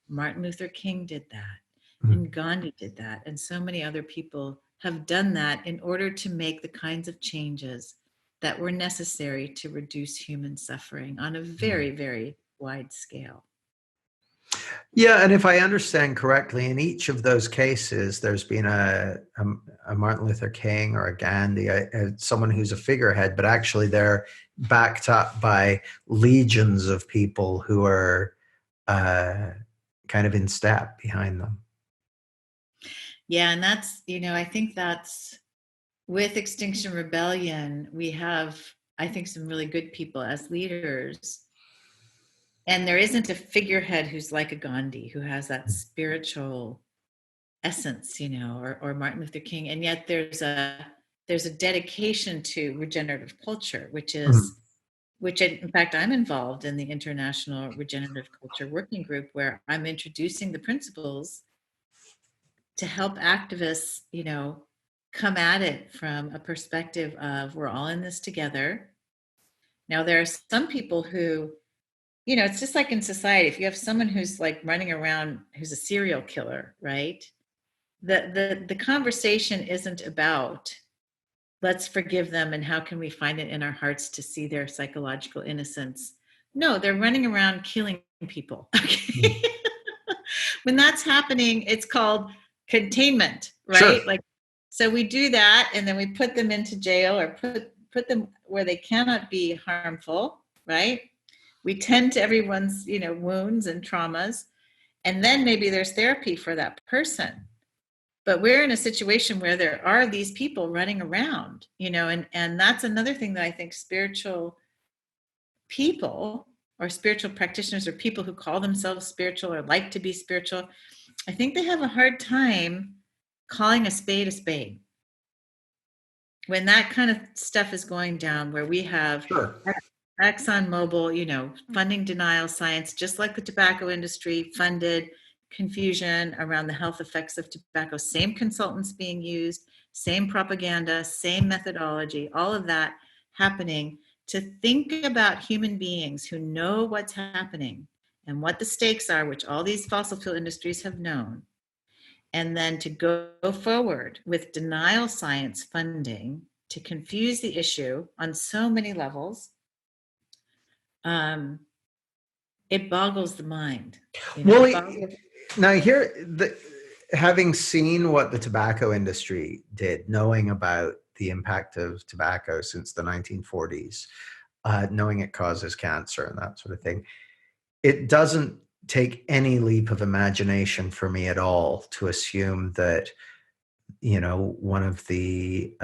Martin Luther King did that, and Gandhi did that. And so many other people have done that in order to make the kinds of changes that were necessary to reduce human suffering on a very, very wide scale. Yeah, and if I understand correctly, in each of those cases, there's been a Martin Luther King or a Gandhi, someone who's a figurehead, but actually they're backed up by legions of people who are kind of in step behind them. Yeah, and that's, I think that's with Extinction Rebellion, we have, I think, some really good people as leaders. And there isn't a figurehead who's like a Gandhi, who has that spiritual essence, or Martin Luther King. And yet there's a dedication to regenerative culture, which in fact, I'm involved in the International Regenerative Culture Working Group, where I'm introducing the principles to help activists, come at it from a perspective of we're all in this together. Now, there are some people who, it's just like in society, if you have someone who's like running around, who's a serial killer, right? The conversation isn't about let's forgive them and how can we find it in our hearts to see their psychological innocence. No, they're running around killing people. Okay? When that's happening, it's called containment, right? Sure. Like, so we do that, and then we put them into jail or put them where they cannot be harmful, right? We tend to everyone's, wounds and traumas, and then maybe there's therapy for that person. But we're in a situation where there are these people running around, and that's another thing that I think spiritual people or spiritual practitioners or people who call themselves spiritual or like to be spiritual, I think they have a hard time calling a spade a spade. When that kind of stuff is going down, where we have ExxonMobil, funding denial science, just like the tobacco industry funded confusion around the health effects of tobacco, same consultants being used, same propaganda, same methodology, all of that happening to think about human beings who know what's happening and what the stakes are, which all these fossil fuel industries have known, and then to go forward with denial science funding to confuse the issue on so many levels, it boggles the mind. Well, now here, having seen what the tobacco industry did, knowing about the impact of tobacco since the 1940s, knowing it causes cancer and that sort of thing, it doesn't take any leap of imagination for me at all to assume that, one of the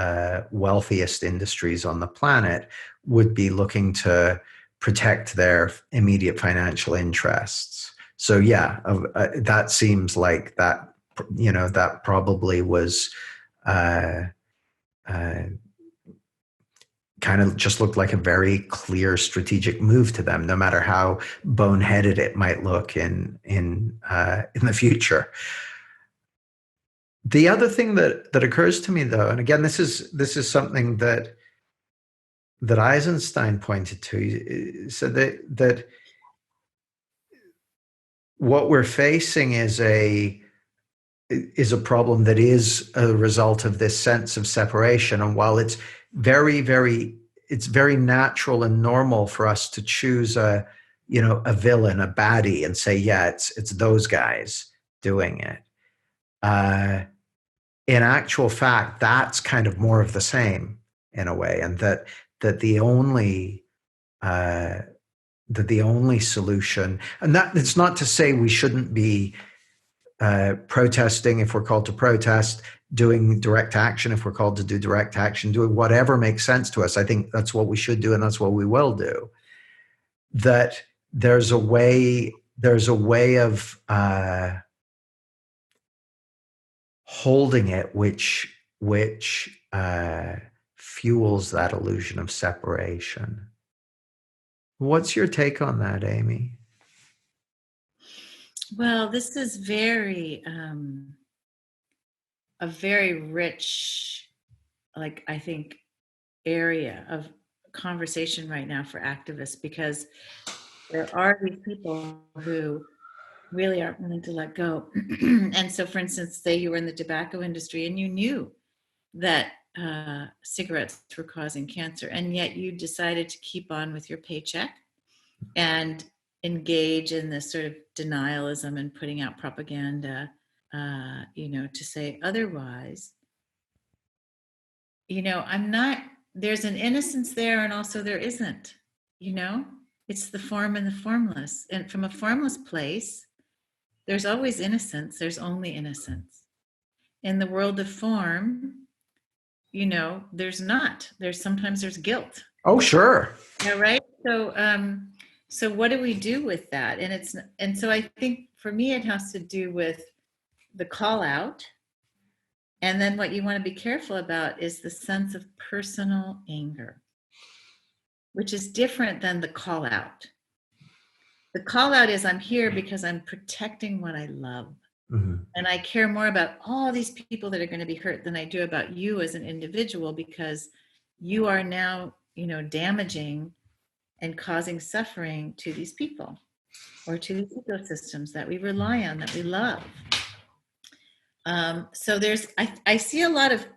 wealthiest industries on the planet would be looking to protect their immediate financial interests. So yeah, that seems like that, that probably was uh, uh, kind of just looked like a very clear strategic move to them, no matter how boneheaded it might look in the future. The other thing that occurs to me, though, and again, this is something that Eisenstein pointed to, said that what we're facing is a problem that is a result of this sense of separation. And while it's very natural and normal for us to choose a villain, a baddie, and say, yeah, it's those guys doing it. In actual fact, that's kind of more of the same in a way, and that the only solution, and that it's not to say we shouldn't be protesting if we're called to protest, doing direct action if we're called to do direct action, doing whatever makes sense to us. I think that's what we should do, and that's what we will do. That there's a way of holding it, which fuels that illusion of separation. What's your take on that, Amy? Well, this is a very rich, I think, area of conversation right now for activists, because there are these people who really aren't willing to let go. And so, for instance, say you were in the tobacco industry and you knew that cigarettes were causing cancer, and yet you decided to keep on with your paycheck and engage in this sort of denialism and putting out propaganda, to say otherwise. There's an innocence there, and also there isn't. It's the form and the formless. And from a formless place, there's always innocence. There's only innocence. In the world of form, there's not. Sometimes there's guilt. Oh, sure. Yeah, right. So what do we do with that? And so I think for me it has to do with the call out. And then what you want to be careful about is the sense of personal anger, which is different than the call out. The call out is, I'm here because I'm protecting what I love. Mm-hmm. And I care more about all these people that are going to be hurt than I do about you as an individual, because you are now, damaging and causing suffering to these people or to these ecosystems that we rely on, that we love. So I see a lot of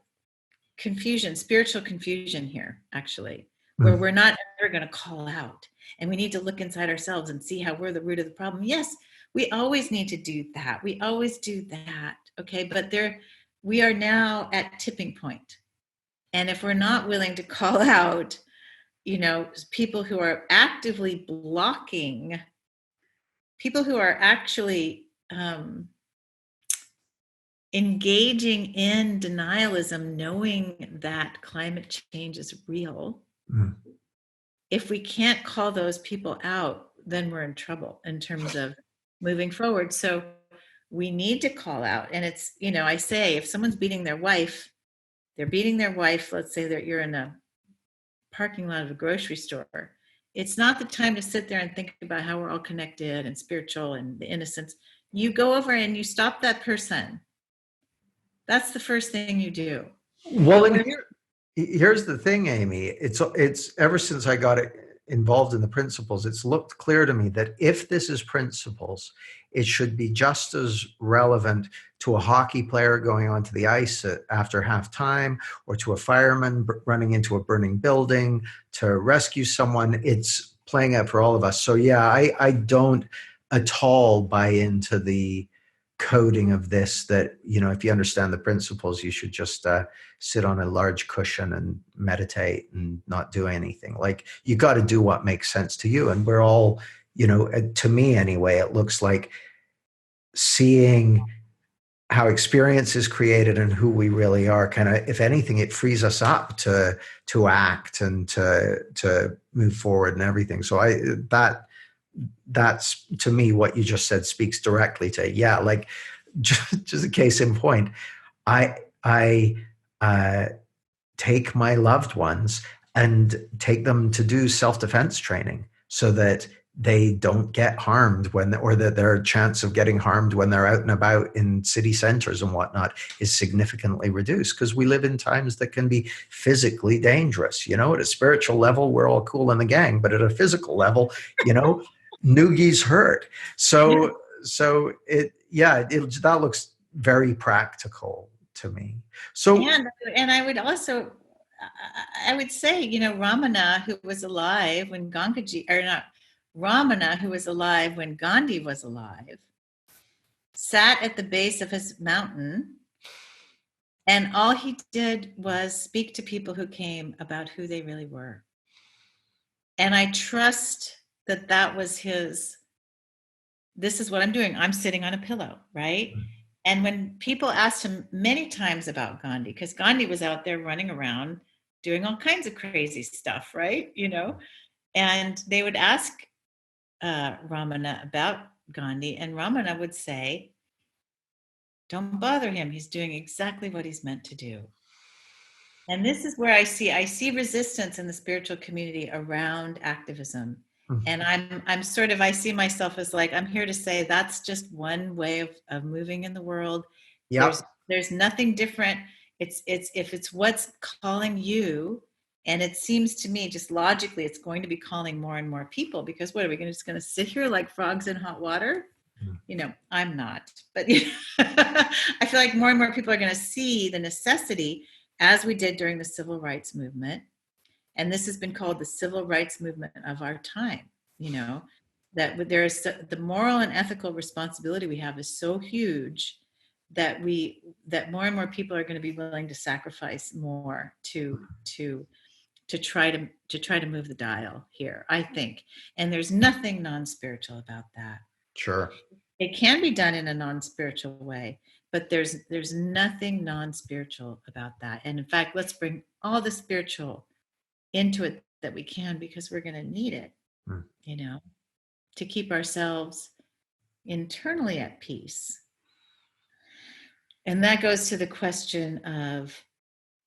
confusion, spiritual confusion here, actually, where we're not ever going to call out, and we need to look inside ourselves and see how we're the root of the problem. Yes, we always need to do that. We always do that. Okay. But we are now at tipping point. And if we're not willing to call out, people who are actively blocking, people who are actually engaging in denialism, knowing that climate change is real, if we can't call those people out, then we're in trouble in terms of moving forward. So we need to call out. And it's, I say, if someone's beating their wife, let's say that you're in a parking lot of a grocery store. It's not the time to sit there and think about how we're all connected and spiritual and the innocence. You go over and you stop that person. That's the first thing you do. Well, Here's the thing, Amy. It's ever since I got involved in the principles, it's looked clear to me that if this is principles, it should be just as relevant to a hockey player going onto the ice after halftime, or to a fireman running into a burning building to rescue someone. It's playing out for all of us. So yeah, I don't at all buy into the coding of this, that, you know, if you understand the principles, you should just sit on a large cushion and meditate and not do anything. Like, you got to do what makes sense to you. And we're all, you know, to me anyway, it looks like seeing how experience is created and who we really are, kind of, if anything, it frees us up to act and to move forward and everything. So that's to me what you just said speaks directly to, yeah, like, just a case in point. I take my loved ones and take them to do self-defense training so that they don't get harmed or that their chance of getting harmed when they're out and about in city centers and whatnot is significantly reduced, because we live in times that can be physically dangerous. You know, at a spiritual level, we're all cool in the gang, but at a physical level, you know, noogies hurt. So that looks very practical to me. So And I would also, I would say, you know, Ramana, who was alive when Gangaji, or not, Ramana, who was alive when Gandhi was alive, sat at the base of his mountain, and all he did was speak to people who came about who they really were. And I trust that that was his, this is what I'm doing. I'm sitting on a pillow, right? And when people asked him many times about Gandhi, because Gandhi was out there running around doing all kinds of crazy stuff, right? You know, and they would ask Ramana about Gandhi, and Ramana would say, "Don't bother him. He's doing exactly what he's meant to do." And this is where I see resistance in the spiritual community around activism. And I'm sort of, I see myself as like, I'm here to say that's just one way of moving in the world. yeah, There's nothing different. It's if it's what's calling you, and it seems to me just logically it's going to be calling more and more people, because what are we just going to sit here like frogs in hot water? You know, I'm not, but you know, I feel like more and more people are going to see the necessity, as we did during the civil rights movement. And this has been called the civil rights movement of our time, you know, that there is the moral and ethical responsibility we have is so huge that that more and more people are going to be willing to sacrifice more to try to move the dial here, I think. And there's nothing non-spiritual about that. sure. It can be done in a non-spiritual way, but there's nothing non-spiritual about that. And in fact, let's bring all the spiritual into it that we can, because we're going to need it, you know, to keep ourselves internally at peace. And that goes to the question of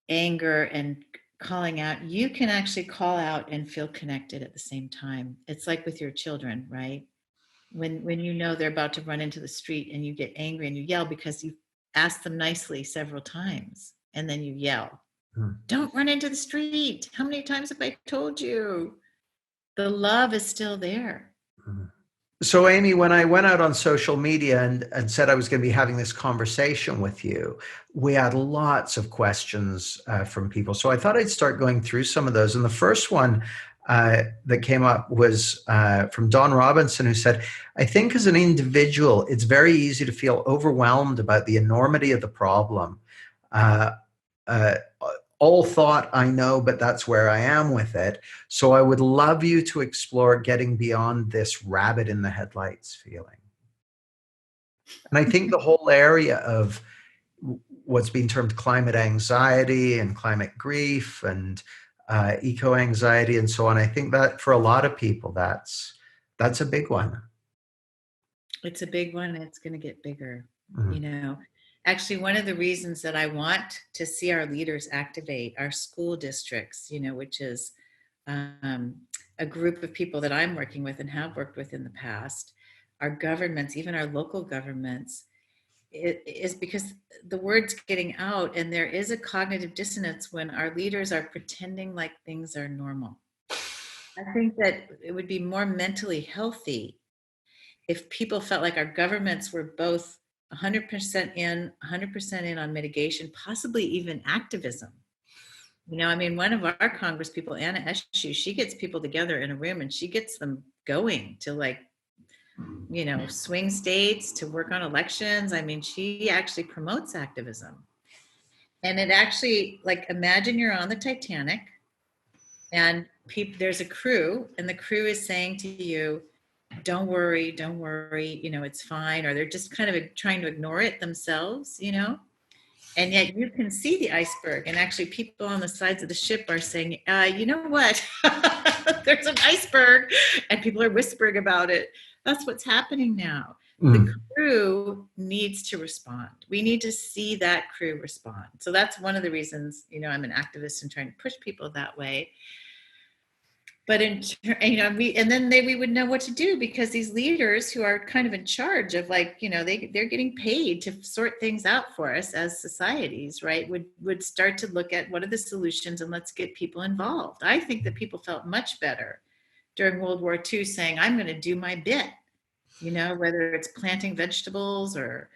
anger and calling out. You can actually call out and feel connected at the same time. It's like with your children, right? When you know they're about to run into the street and you get angry and you yell because you asked them nicely several times, and then you yell, "Don't run into the street. How many times have I told you?" The love is still there. So, Amy, when I went out on social media and said I was going to be having this conversation with you, we had lots of questions from people. So I thought I'd start going through some of those. And the first one that came up was from Don Robinson, who said, "I think as an individual, it's very easy to feel overwhelmed about the enormity of the problem. Uh, uh, all thought I know, but that's where I am with it. So I would love you to explore getting beyond this rabbit in the headlights feeling." And I think the whole area of what's being termed climate anxiety and climate grief and eco anxiety and so on, I think that for a lot of people, that's a big one. It's a big one. And it's going to get bigger. You know, actually, one of the reasons that I want to see our leaders activate our school districts, you know, which is a group of people that I'm working with and have worked with in the past, our governments, even our local governments, is because the word's getting out, and there is a cognitive dissonance when our leaders are pretending like things are normal. I think that it would be more mentally healthy if people felt like our governments were both 100% in, 100% in on mitigation, possibly even activism. I mean, one of our Congress people, Anna Eshoo, she gets people together in a room and she gets them going to, like, swing states, to work on elections. I mean, she actually promotes activism. And it actually, like, imagine you're on the Titanic and there's a crew, and the crew is saying to you, don't worry, it's fine. Or they're just kind of trying to ignore it themselves, and yet you can see the iceberg. And actually people on the sides of the ship are saying, you know what, there's an iceberg, and people are whispering about it. That's what's happening now. The crew needs to respond. We need to see that crew respond. So that's one of the reasons, I'm an activist and trying to push people that way. But we would know what to do, because these leaders who are kind of in charge of, like, they're getting paid to sort things out for us as societies, right? Would start to look at what are the solutions, and let's get people involved. I think that people felt much better during World War II saying, I'm going to do my bit, whether it's planting vegetables or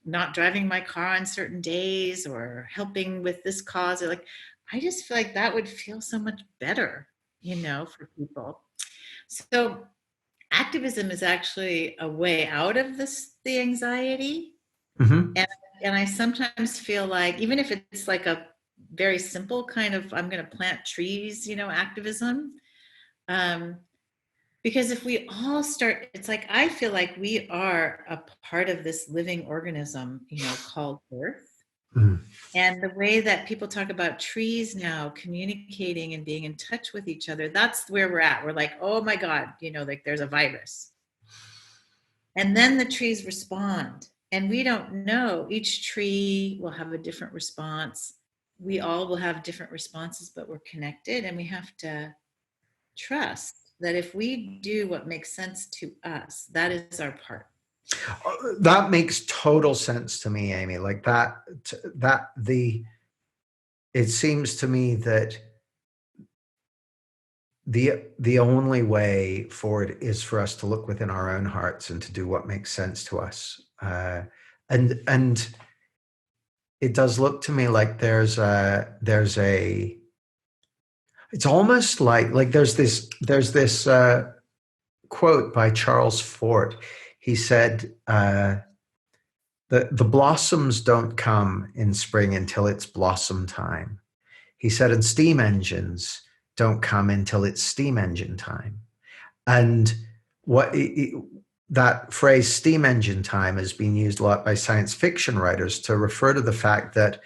not driving my car on certain days or helping with this cause. Or, like, I just feel like that would feel so much better, for people. So activism is actually a way out of the anxiety. Mm-hmm. And I sometimes feel like, even if it's like a very simple kind of, I'm going to plant trees, activism, because if we all start, it's like, I feel like we are a part of this living organism, called Earth. And the way that people talk about trees now communicating and being in touch with each other, that's where we're at. We're like, oh my God, like there's a virus. And then the trees respond. And we don't know. Each tree will have a different response. We all will have different responses, but we're connected. And we have to trust that if we do what makes sense to us, that is our part. That makes total sense to me, Amy. Like it seems to me that the only way forward is for us to look within our own hearts and to do what makes sense to us. And it does look to me like there's it's almost like there's this quote by Charles Fort. He said, the blossoms don't come in spring until it's blossom time. He said, and steam engines don't come until it's steam engine time. And that phrase steam engine time has been used a lot by science fiction writers to refer to the fact that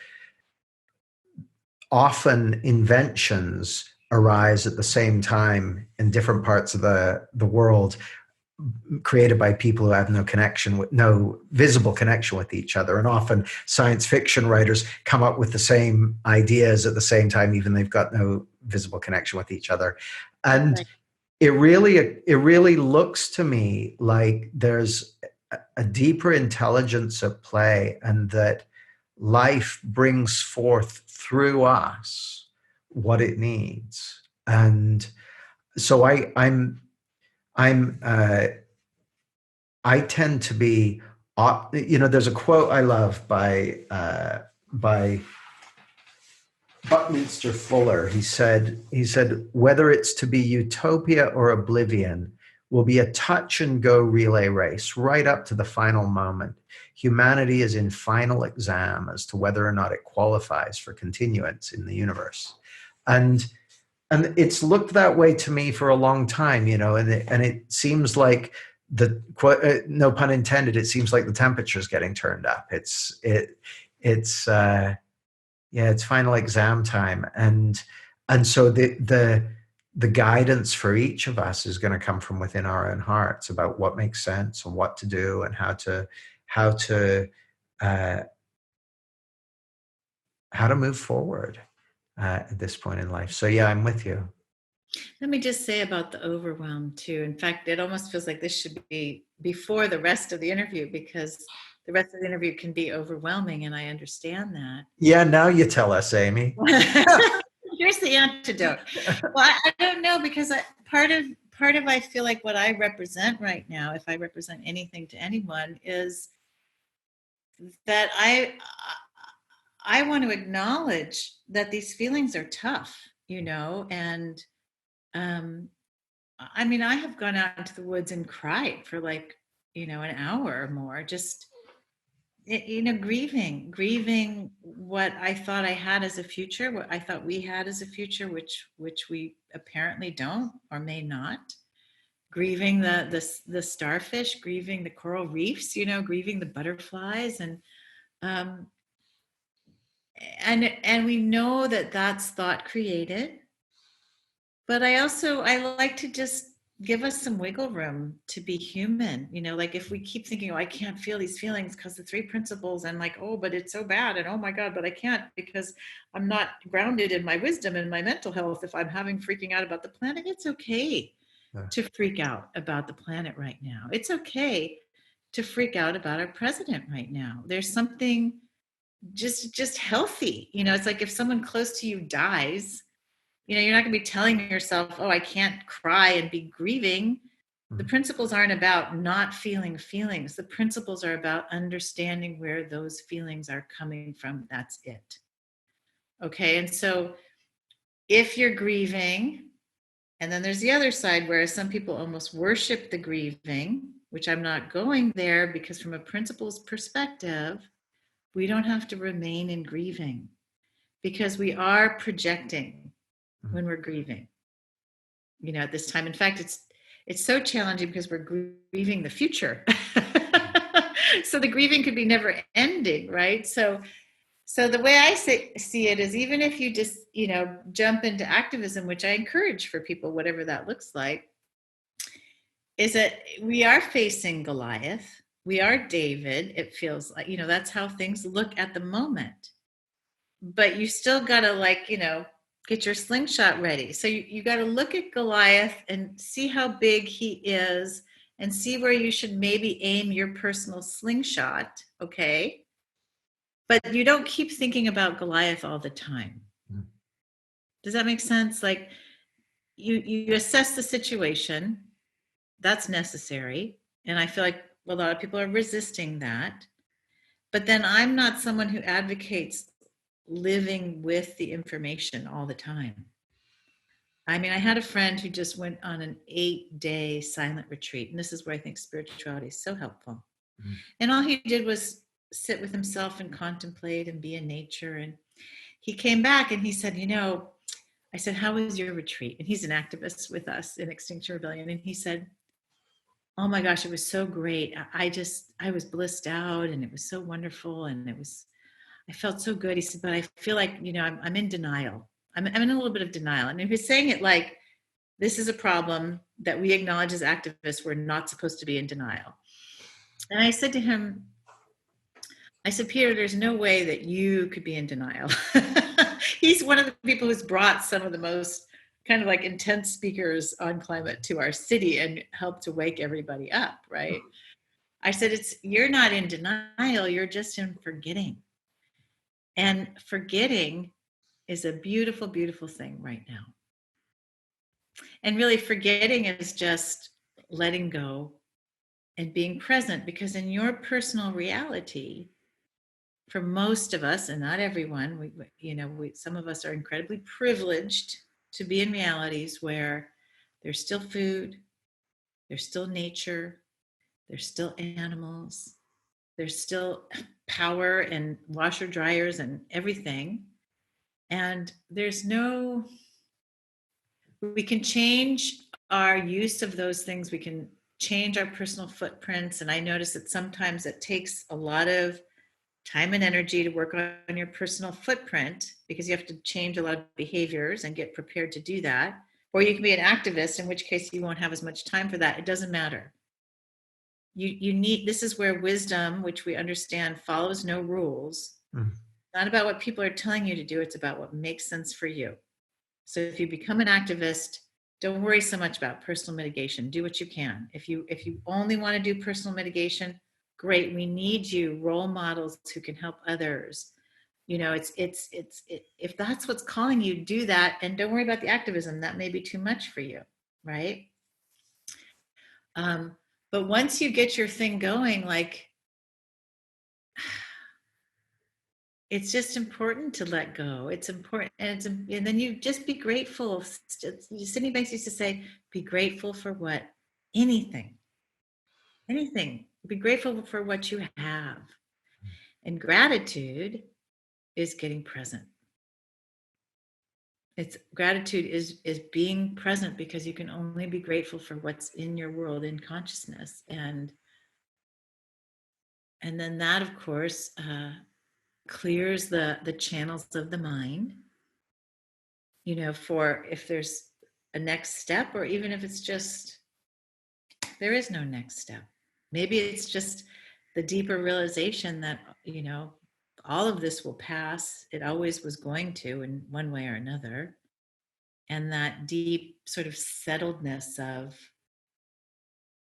often inventions arise at the same time in different parts of the world, created by people who have no visible connection with each other. And often science fiction writers come up with the same ideas at the same time, even they've got no visible connection with each other. And right. It really looks to me like there's a deeper intelligence at play, and that life brings forth through us what it needs. And so I tend to be, there's a quote I love by Buckminster Fuller. He said, whether it's to be utopia or oblivion will be a touch and go relay race right up to the final moment. Humanity is in final exam as to whether or not it qualifies for continuance in the universe. And it's looked that way to me for a long time, and it seems like no pun intended, it seems like the temperature is getting turned up. It's final exam time. And so the guidance for each of us is going to come from within our own hearts about what makes sense and what to do and how to move forward at this point in life. So yeah, I'm with you. Let me just say about the overwhelm too. In fact, it almost feels like this should be before the rest of the interview, because the rest of the interview can be overwhelming, and I understand that. Yeah, now you tell us, Amy. Here's the antidote. Well, I don't know, because part of I feel like what I represent right now, if I represent anything to anyone, is that I want to acknowledge that these feelings are tough, and I mean, I have gone out into the woods and cried for like, an hour or more, just grieving what I thought I had as a future, what I thought we had as a future, which we apparently don't or may not. Grieving the starfish, grieving the coral reefs, grieving the butterflies, um, and we know that that's thought created. But I like to just give us some wiggle room to be human. Like if we keep thinking, oh, I can't feel these feelings because the three principles, and like, oh, but it's so bad, and oh my God, but I can't because I'm not grounded in my wisdom and my mental health if I'm freaking out about the planet. It's okay to freak out about the planet right now. It's okay to freak out about our president right now. There's something just healthy. It's like if someone close to you dies, you're not going to be telling yourself, oh, I can't cry and be grieving. The principles aren't about not feeling feelings. The principles are about understanding where those feelings are coming from. That's it. Okay. And so if you're grieving, and then there's the other side where some people almost worship the grieving, which I'm not going there, because from a principles perspective, we don't have to remain in grieving, because we are projecting when we're grieving, at this time. In fact, it's so challenging because we're grieving the future. So the grieving could be never ending, right? So the way I see it is, even if you just, jump into activism, which I encourage for people, whatever that looks like, is that we are facing Goliath. We are David. It feels like, that's how things look at the moment. But you still got to get your slingshot ready. So you got to look at Goliath and see how big he is, and see where you should maybe aim your personal slingshot. Okay. But you don't keep thinking about Goliath all the time. Does that make sense? Like you assess the situation. That's necessary. And I feel like a lot of people are resisting that. But then I'm not someone who advocates living with the information all the time. I mean, I had a friend who just went on an 8-day silent retreat. And this is where I think spirituality is so helpful. And all he did was sit with himself and contemplate and be in nature. And he came back and he said, I said, how was your retreat? And he's an activist with us in Extinction Rebellion. And he said, oh my gosh, it was so great. I was blissed out, and it was so wonderful. And I felt so good. He said, but I feel like, I'm in denial. I'm in a little bit of denial. And he was saying it like, this is a problem that we acknowledge as activists. We're not supposed to be in denial. And I said to him, Peter, there's no way that you could be in denial. He's one of the people who's brought some of the most kind of like intense speakers on climate to our city and helped to wake everybody up, right? I said, you're not in denial, you're just in forgetting. And forgetting is a beautiful, beautiful thing right now. And really, forgetting is just letting go and being present, because in your personal reality, for most of us, and not everyone, some of us are incredibly privileged to be in realities where there's still food, there's still nature, there's still animals, there's still power and washer dryers and everything. And we can change our use of those things. We can change our personal footprints. And I notice that sometimes it takes a lot of time and energy to work on your personal footprint, because you have to change a lot of behaviors and get prepared to do that. Or you can be an activist, in which case you won't have as much time for that. It doesn't matter. You need, this is where wisdom, which we understand follows no rules. It's not about what people are telling you to do. It's about what makes sense for you. So if you become an activist, don't worry so much about personal mitigation. Do what you can. If you only want to do personal mitigation, great. We need you, role models who can help others. If that's what's calling you, do that. And don't worry about the activism. That may be too much for you. Right. But once you get your thing going, like, it's just important to let go. It's important. And then you just be grateful. Sydney Banks used to say, be grateful for anything. Be grateful for what you have. And gratitude is getting present. Gratitude is being present, because you can only be grateful for what's in your world, in consciousness. And then that, of course, clears the channels of the mind, for if there's a next step, or even if it's just, there is no next step. Maybe it's just the deeper realization that, all of this will pass. It always was going to, in one way or another. And that deep sort of settledness of,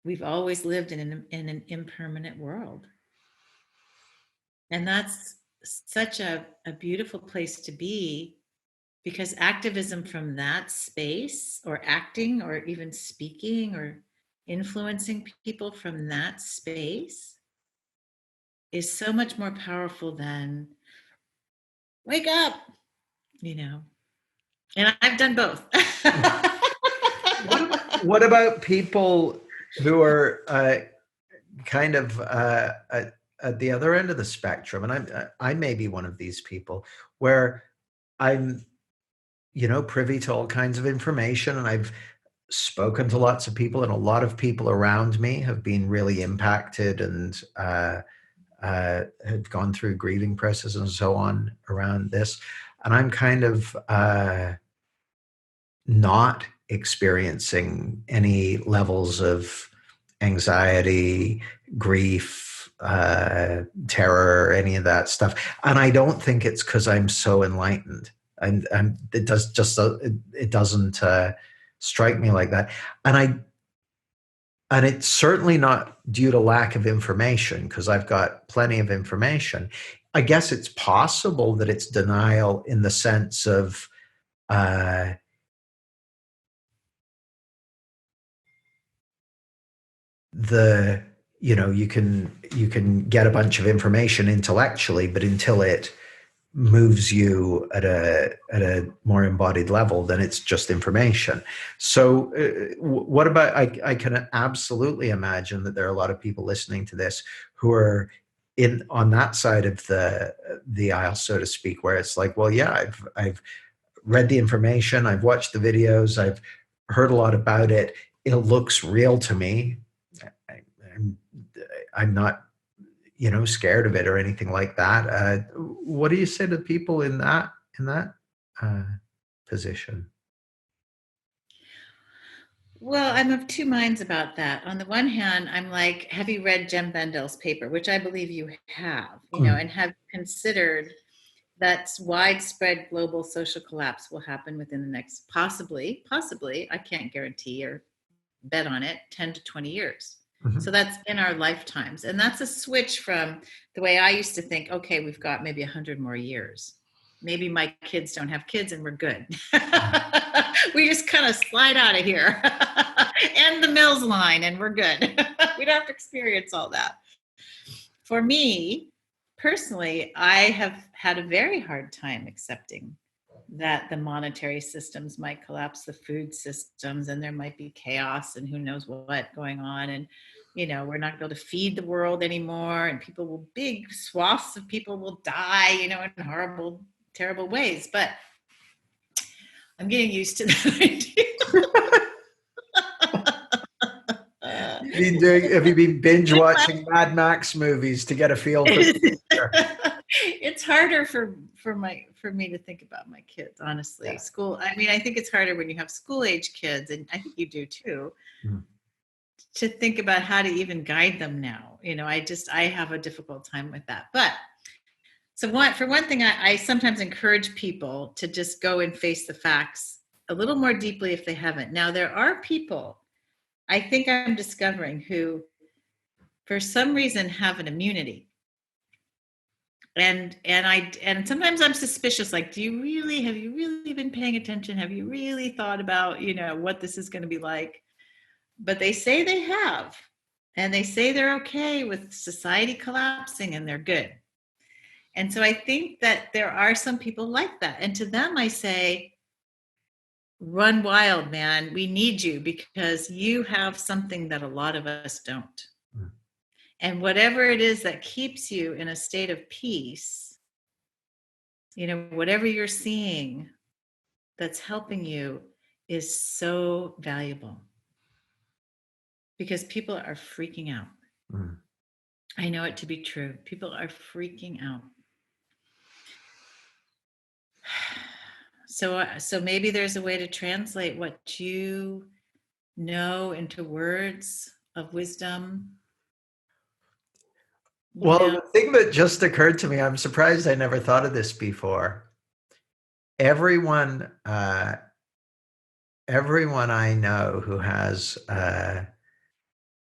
we've always lived in an impermanent world. And that's such a beautiful place to be, because activism from that space, or acting, or even speaking, or influencing people from that space, is so much more powerful than wake up, and I've done both. What about people who are kind of at the other end of the spectrum? And I may be one of these people, where I'm, privy to all kinds of information, and I've spoken to lots of people, and a lot of people around me have been really impacted, and had gone through grieving processes and so on around this. And I'm kind of not experiencing any levels of anxiety, grief, terror, any of that stuff. And I don't think it's because I'm so enlightened. And it doesn't strike me like that. And it's certainly not due to lack of information, because I've got plenty of information. I guess it's possible that it's denial in the sense of you can get a bunch of information intellectually, but until it moves you at a more embodied level, then it's just information. So what about, I can absolutely imagine that there are a lot of people listening to this who are on that side of the aisle, so to speak, where it's like, well, yeah, I've read the information, I've watched the videos, I've heard a lot about it, it looks real to me. I'm not scared of it or anything like that. What do you say to people in that position? Well, I'm of two minds about that. On the one hand, I'm like, have you read Jem Bendel's paper, which I believe you have, and have considered that widespread global social collapse will happen within the next, possibly, I can't guarantee or bet on it, 10 to 20 years. Mm-hmm. So that's in our lifetimes. And that's a switch from the way I used to think, okay, we've got maybe 100 more years. Maybe my kids don't have kids and we're good. We just kind of slide out of here. End the Mills line and we're good. We don't have to experience all that. For me, personally, I have had a very hard time accepting that the monetary systems might collapse, the food systems, and there might be chaos and who knows what going on. And, we're not going to be able to feed the world anymore. And big swaths of people will die, in horrible, terrible ways. But I'm getting used to that idea. Have you been binge watching Mad Max movies to get a feel for the future? It's harder for me to think about my kids, honestly. Yeah. School. I mean, I think it's harder when you have school age kids, and I think you do too, to think about how to even guide them now. I have a difficult time with that. But for one thing, I sometimes encourage people to just go and face the facts a little more deeply if they haven't. Now, there are people I think I'm discovering who for some reason have an immunity. And sometimes I'm suspicious, like, have you really been paying attention? Have you really thought about, what this is going to be like? But they say they have, and they say they're okay with society collapsing, and they're good. And so I think that there are some people like that. And to them, I say, run wild, man. We need you because you have something that a lot of us don't. Mm. And whatever it is that keeps you in a state of peace, whatever you're seeing that's helping you is so valuable, because people are freaking out. Mm. I know it to be true. People are freaking out. So maybe there's a way to translate what you know into words of wisdom. Well, the thing that just occurred to me, I'm surprised I never thought of this before. Everyone I know who has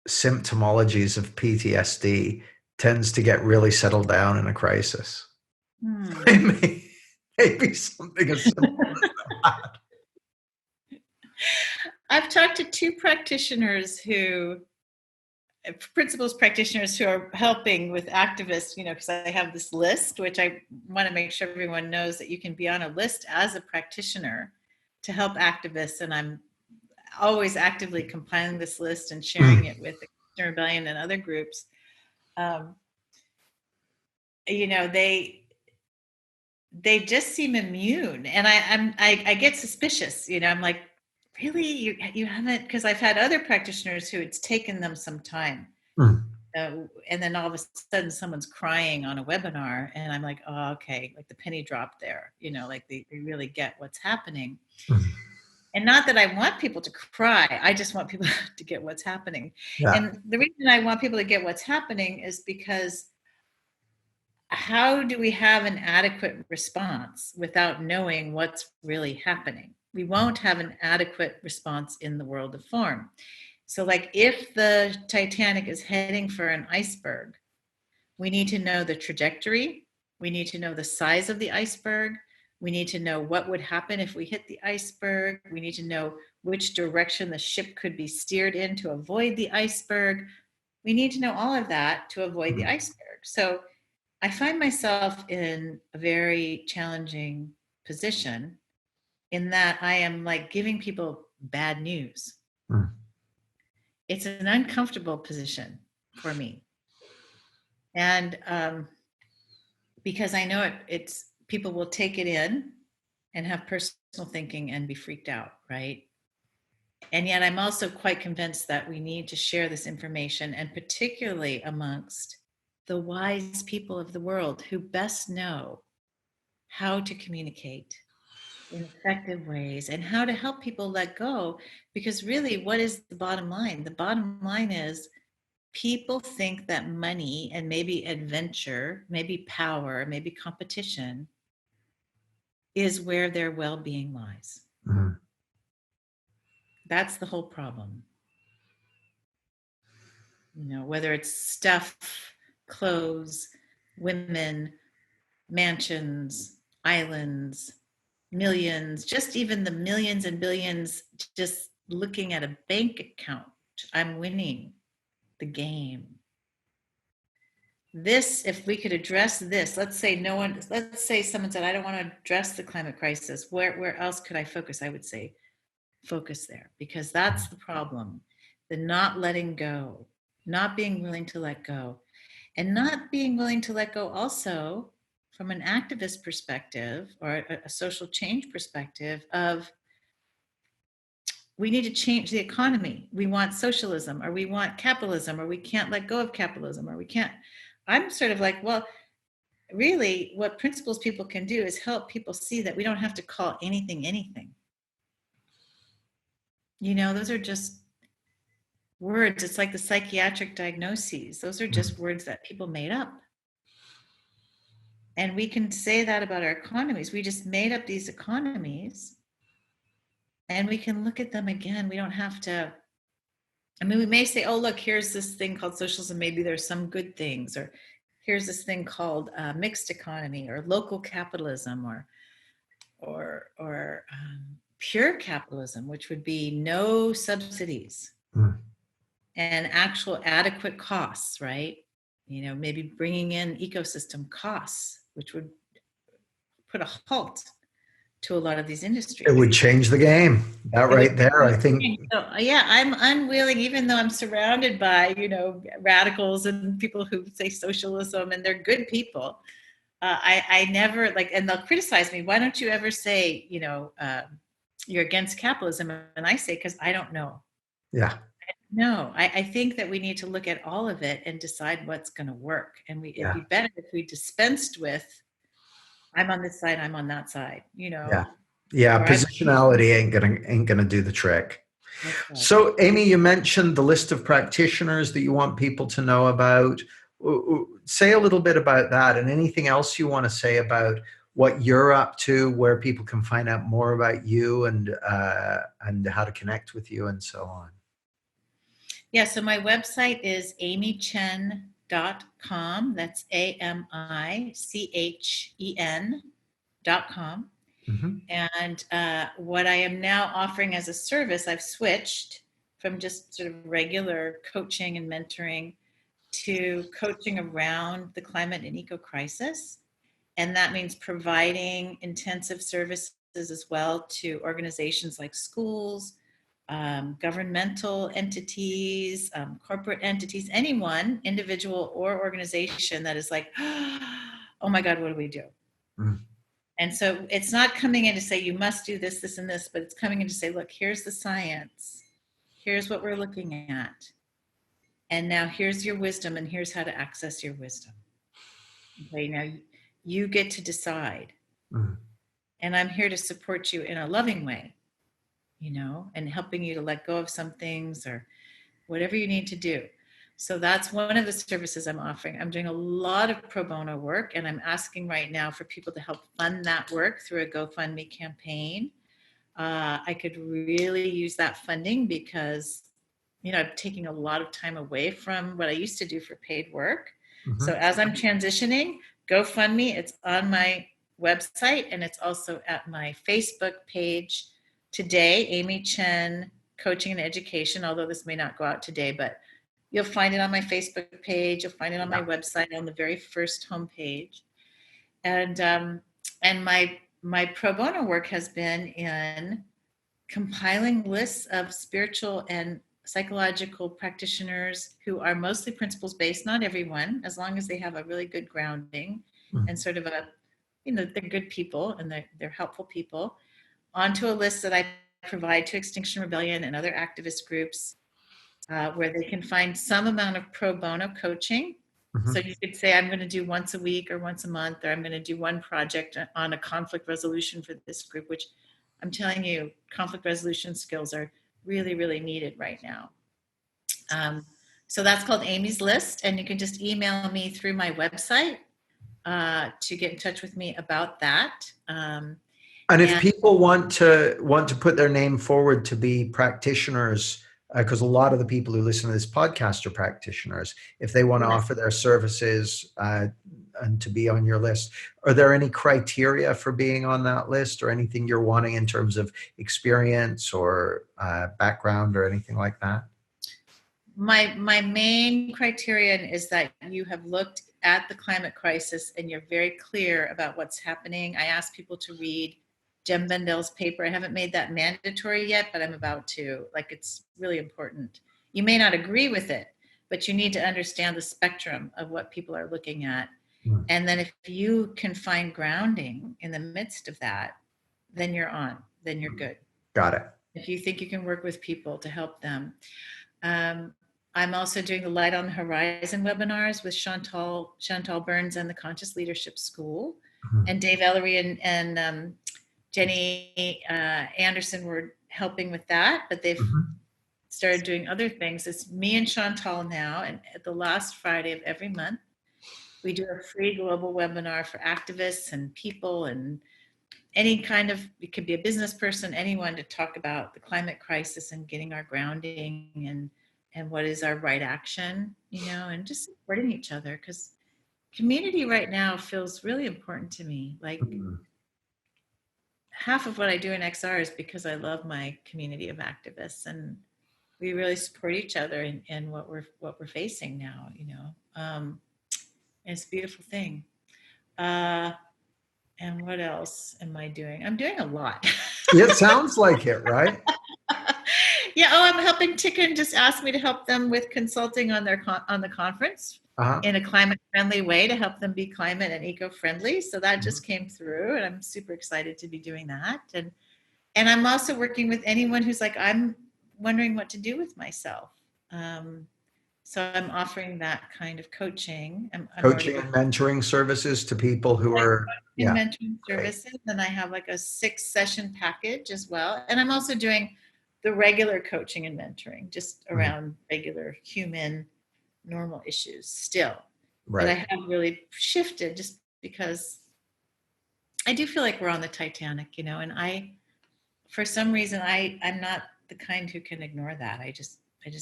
symptomologies of PTSD tends to get really settled down in a crisis. Maybe something as simple as that. I've talked to two principals practitioners who are helping with activists, because I have this list, which I want to make sure everyone knows that you can be on a list as a practitioner to help activists. And I'm always actively compiling this list and sharing it with Extinction Rebellion and other groups. They just seem immune, and I get suspicious. I'm like, really, you haven't? Because I've had other practitioners who it's taken them some time, and then all of a sudden someone's crying on a webinar, and I'm like, oh, okay, like the penny dropped there. Like they really get what's happening. And not that I want people to cry, I just want people to get what's happening. Yeah. And the reason I want people to get what's happening is because how do we have an adequate response without knowing what's really happening? We won't have an adequate response in the world of form. So, like, if the Titanic is heading for an iceberg, we need to know the trajectory. We need to know the size of the iceberg. We need to know what would happen if we hit the iceberg. We need to know which direction the ship could be steered in to avoid the iceberg. We need to know all of that to avoid the iceberg. So I find myself in a very challenging position in that I am like giving people bad news. It's an uncomfortable position for me. And because I know it's people will take it in and have personal thinking and be freaked out, right? And yet I'm also quite convinced that we need to share this information, and particularly amongst the wise people of the world who best know how to communicate in effective ways and how to help people let go. Because really, what is the bottom line? The bottom line is people think that money and maybe adventure, maybe power, maybe competition is where their well-being lies. Mm-hmm. That's the whole problem. Whether it's stuff, clothes, women, mansions, islands, millions, just even the millions and billions, just looking at a bank account, I'm winning the game. This, if we could address this, let's say someone said, I don't want to address the climate crisis. Where else could I focus? I would say focus there, because that's the problem. The not letting go, not being willing to let go, and not being willing to let go also from an activist perspective or a social change perspective of, we need to change the economy. We want socialism, or we want capitalism, or we can't let go of capitalism, or we can't. I'm sort of like, well, really what principles people can do is help people see that we don't have to call anything anything. Those are just words. It's like the psychiatric diagnoses. Those are just words that people made up. And we can say that about our economies. We just made up these economies, and we can look at them again. We don't have to I mean, we may say, oh, look, here's this thing called socialism. Maybe there's some good things, or here's this thing called mixed economy or local capitalism or pure capitalism, which would be no subsidies Mm. and actual adequate costs, right? Maybe bringing in ecosystem costs, which would put a halt to a lot of these It industries. would change the game. That It would right there, I change. think. So, yeah, I'm unwilling, even though I'm surrounded by, radicals and people who say socialism, and they're good people. I never like, and they'll criticize me. Why don't you ever say, you're against capitalism? And I say, because I don't know. Yeah. No, I think that we need to look at all of it and decide what's going to work. And it'd Yeah. be better if we dispensed with, I'm on this side, I'm on that side, Yeah. Yeah. or Positionality ain't gonna do the trick. that's right. So, Amy, you mentioned the list of practitioners that you want people to know about. Say a little bit about that, and anything else you want to say about what you're up to, where people can find out more about you, and how to connect with you, and so on. Yeah, so my website is amichen.com. That's AMICHEN.com. Mm-hmm. And what I am now offering as a service, I've switched from just sort of regular coaching and mentoring to coaching around the climate and eco crisis. And that means providing intensive services as well to organizations like schools, governmental entities, corporate entities, anyone, individual or organization that is like, oh my God, what do we do? Mm. And so it's not coming in to say you must do this, this, and this, but it's coming in to say, look, here's the science. Here's what we're looking at. And now here's your wisdom, and here's how to access your wisdom. Okay, now you get to decide. Mm. And I'm here to support you in a loving way, and helping you to let go of some things or whatever you need to do. So that's one of the services I'm offering. I'm doing a lot of pro bono work, and I'm asking right now for people to help fund that work through a GoFundMe campaign. I could really use that funding because, I'm taking a lot of time away from what I used to do for paid work. Mm-hmm. So as I'm transitioning, GoFundMe, it's on my website, and it's also at my Facebook page today, Ami Chen Coaching and Education, although this may not go out today, but you'll find it on my Facebook page. You'll find it on my website on the very first homepage. And my pro bono work has been in compiling lists of spiritual and psychological practitioners who are mostly principles based, not everyone, as long as they have a really good grounding and sort of they're good people and they're helpful people, onto a list that I provide to Extinction Rebellion and other activist groups, where they can find some amount of pro bono coaching. Mm-hmm. So you could say, I'm going to do once a week or once a month, or I'm going to do one project on a conflict resolution for this group, which I'm telling you, conflict resolution skills are really, really needed right now. So that's called Amy's List, and you can just email me through my website to get in touch with me about that. And if people want to put their name forward to be practitioners, because a lot of the people who listen to this podcast are practitioners, if they want to offer their services and to be on your list, are there any criteria for being on that list, or anything you're wanting in terms of experience or background or anything like that? My main criterion is that you have looked at the climate crisis and you're very clear about what's happening. I ask people to read Jem Bendel's paper. I haven't made that mandatory yet, but I'm about to. It's really important. You may not agree with it, but you need to understand the spectrum of what people are looking at. Mm. And then if you can find grounding in the midst of that, then you're on, then you're good. Got it. If you think you can work with people to help them. I'm also doing the Light on the Horizon webinars with Chantal Burns and the Conscious Leadership School. Mm-hmm. And Dave Ellery and Jenny Anderson were helping with that, but they've started doing other things. It's me and Chantal now, and at the last Friday of every month, we do a free global webinar for activists and people and any kind of, it could be a business person, anyone, to talk about the climate crisis and getting our grounding and what is our right action, and just supporting each other, because community right now feels really important to me. Like half of what I do in XR is because I love my community of activists, and we really support each other in what we're facing now. And it's a beautiful thing. And what else am I doing? I'm doing a lot. It sounds like it, right? Yeah. Oh, I'm helping Tikkun just asked me to help them with consulting on on the conference in a climate-friendly way to help them be climate and eco-friendly. So that just came through, and I'm super excited to be doing that. And I'm also working with anyone who's like, I'm wondering what to do with myself. So I'm offering that kind of coaching. I'm Coaching and mentoring services to people who are mentoring services, and I have like a 6-session package as well. And I'm also doing the regular coaching and mentoring just around regular human normal issues still. But I have really shifted just because I do feel like we're on the Titanic, and for some reason I'm not the kind who can ignore that. I just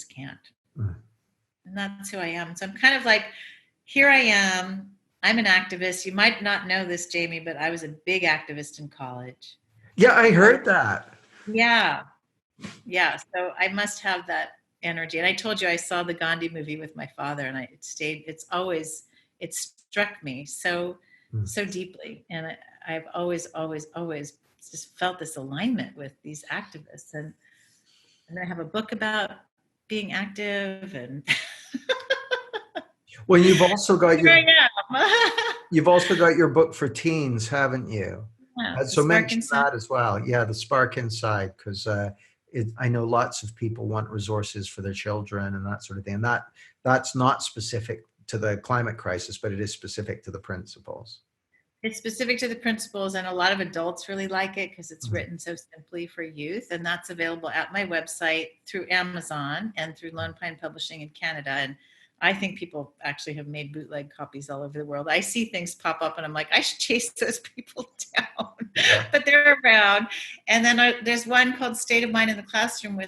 can't. And that's who I am. So I'm kind of like, here I am. I'm an activist. You might not know this, Jamie, but I was a big activist in college. Yeah, I heard that. Yeah. Yeah. So I must have that energy. And I told you I saw the Gandhi movie with my father, and it struck me so deeply. And I've always just felt this alignment with these activists. And I have a book about being active, and well, you've also got your book for teens, haven't you? Yeah, So mention that as well. Yeah, the Spark Inside, because I know lots of people want resources for their children and that sort of thing. And that's not specific to the climate crisis, but it is specific to the principles. It's specific to the principles, and a lot of adults really like it because it's written so simply for youth. And that's available at my website through Amazon and through Lone Pine Publishing in Canada. And I think people actually have made bootleg copies all over the world. I see things pop up and I'm like, I should chase those people down, but they're around. And then there's one called State of Mind in the Classroom,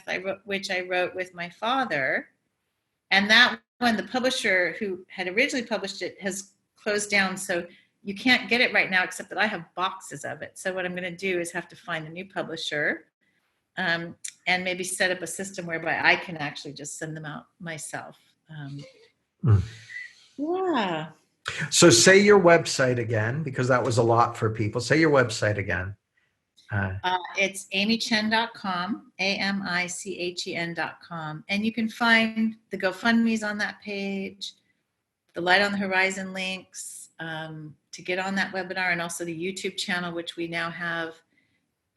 which I wrote with my father. And that one, the publisher who had originally published it has closed down. So you can't get it right now, except that I have boxes of it. So what I'm going to do is have to find a new publisher and maybe set up a system whereby I can actually just send them out myself. Yeah. So say your website again, because that was a lot for people. Say your website again. It's amichen.com, AMICHEN.com. And you can find the GoFundMe's on that page, the Light on the Horizon links, to get on that webinar, and also the YouTube channel, which we now have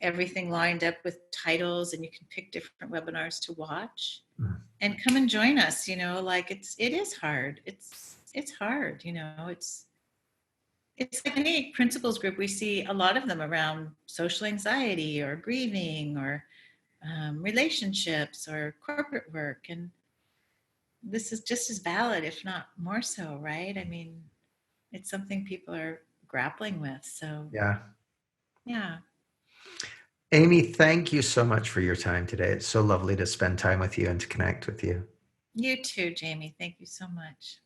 everything lined up with titles, and you can pick different webinars to watch and come and join us. Like it is hard. It's hard. It's like any principles group. We see a lot of them around social anxiety or grieving or relationships or corporate work. And this is just as valid, if not more so, right? I mean, it's something people are grappling with. So yeah. Amy, thank you so much for your time today. It's so lovely to spend time with you and to connect with you. You too, Jamie. Thank you so much.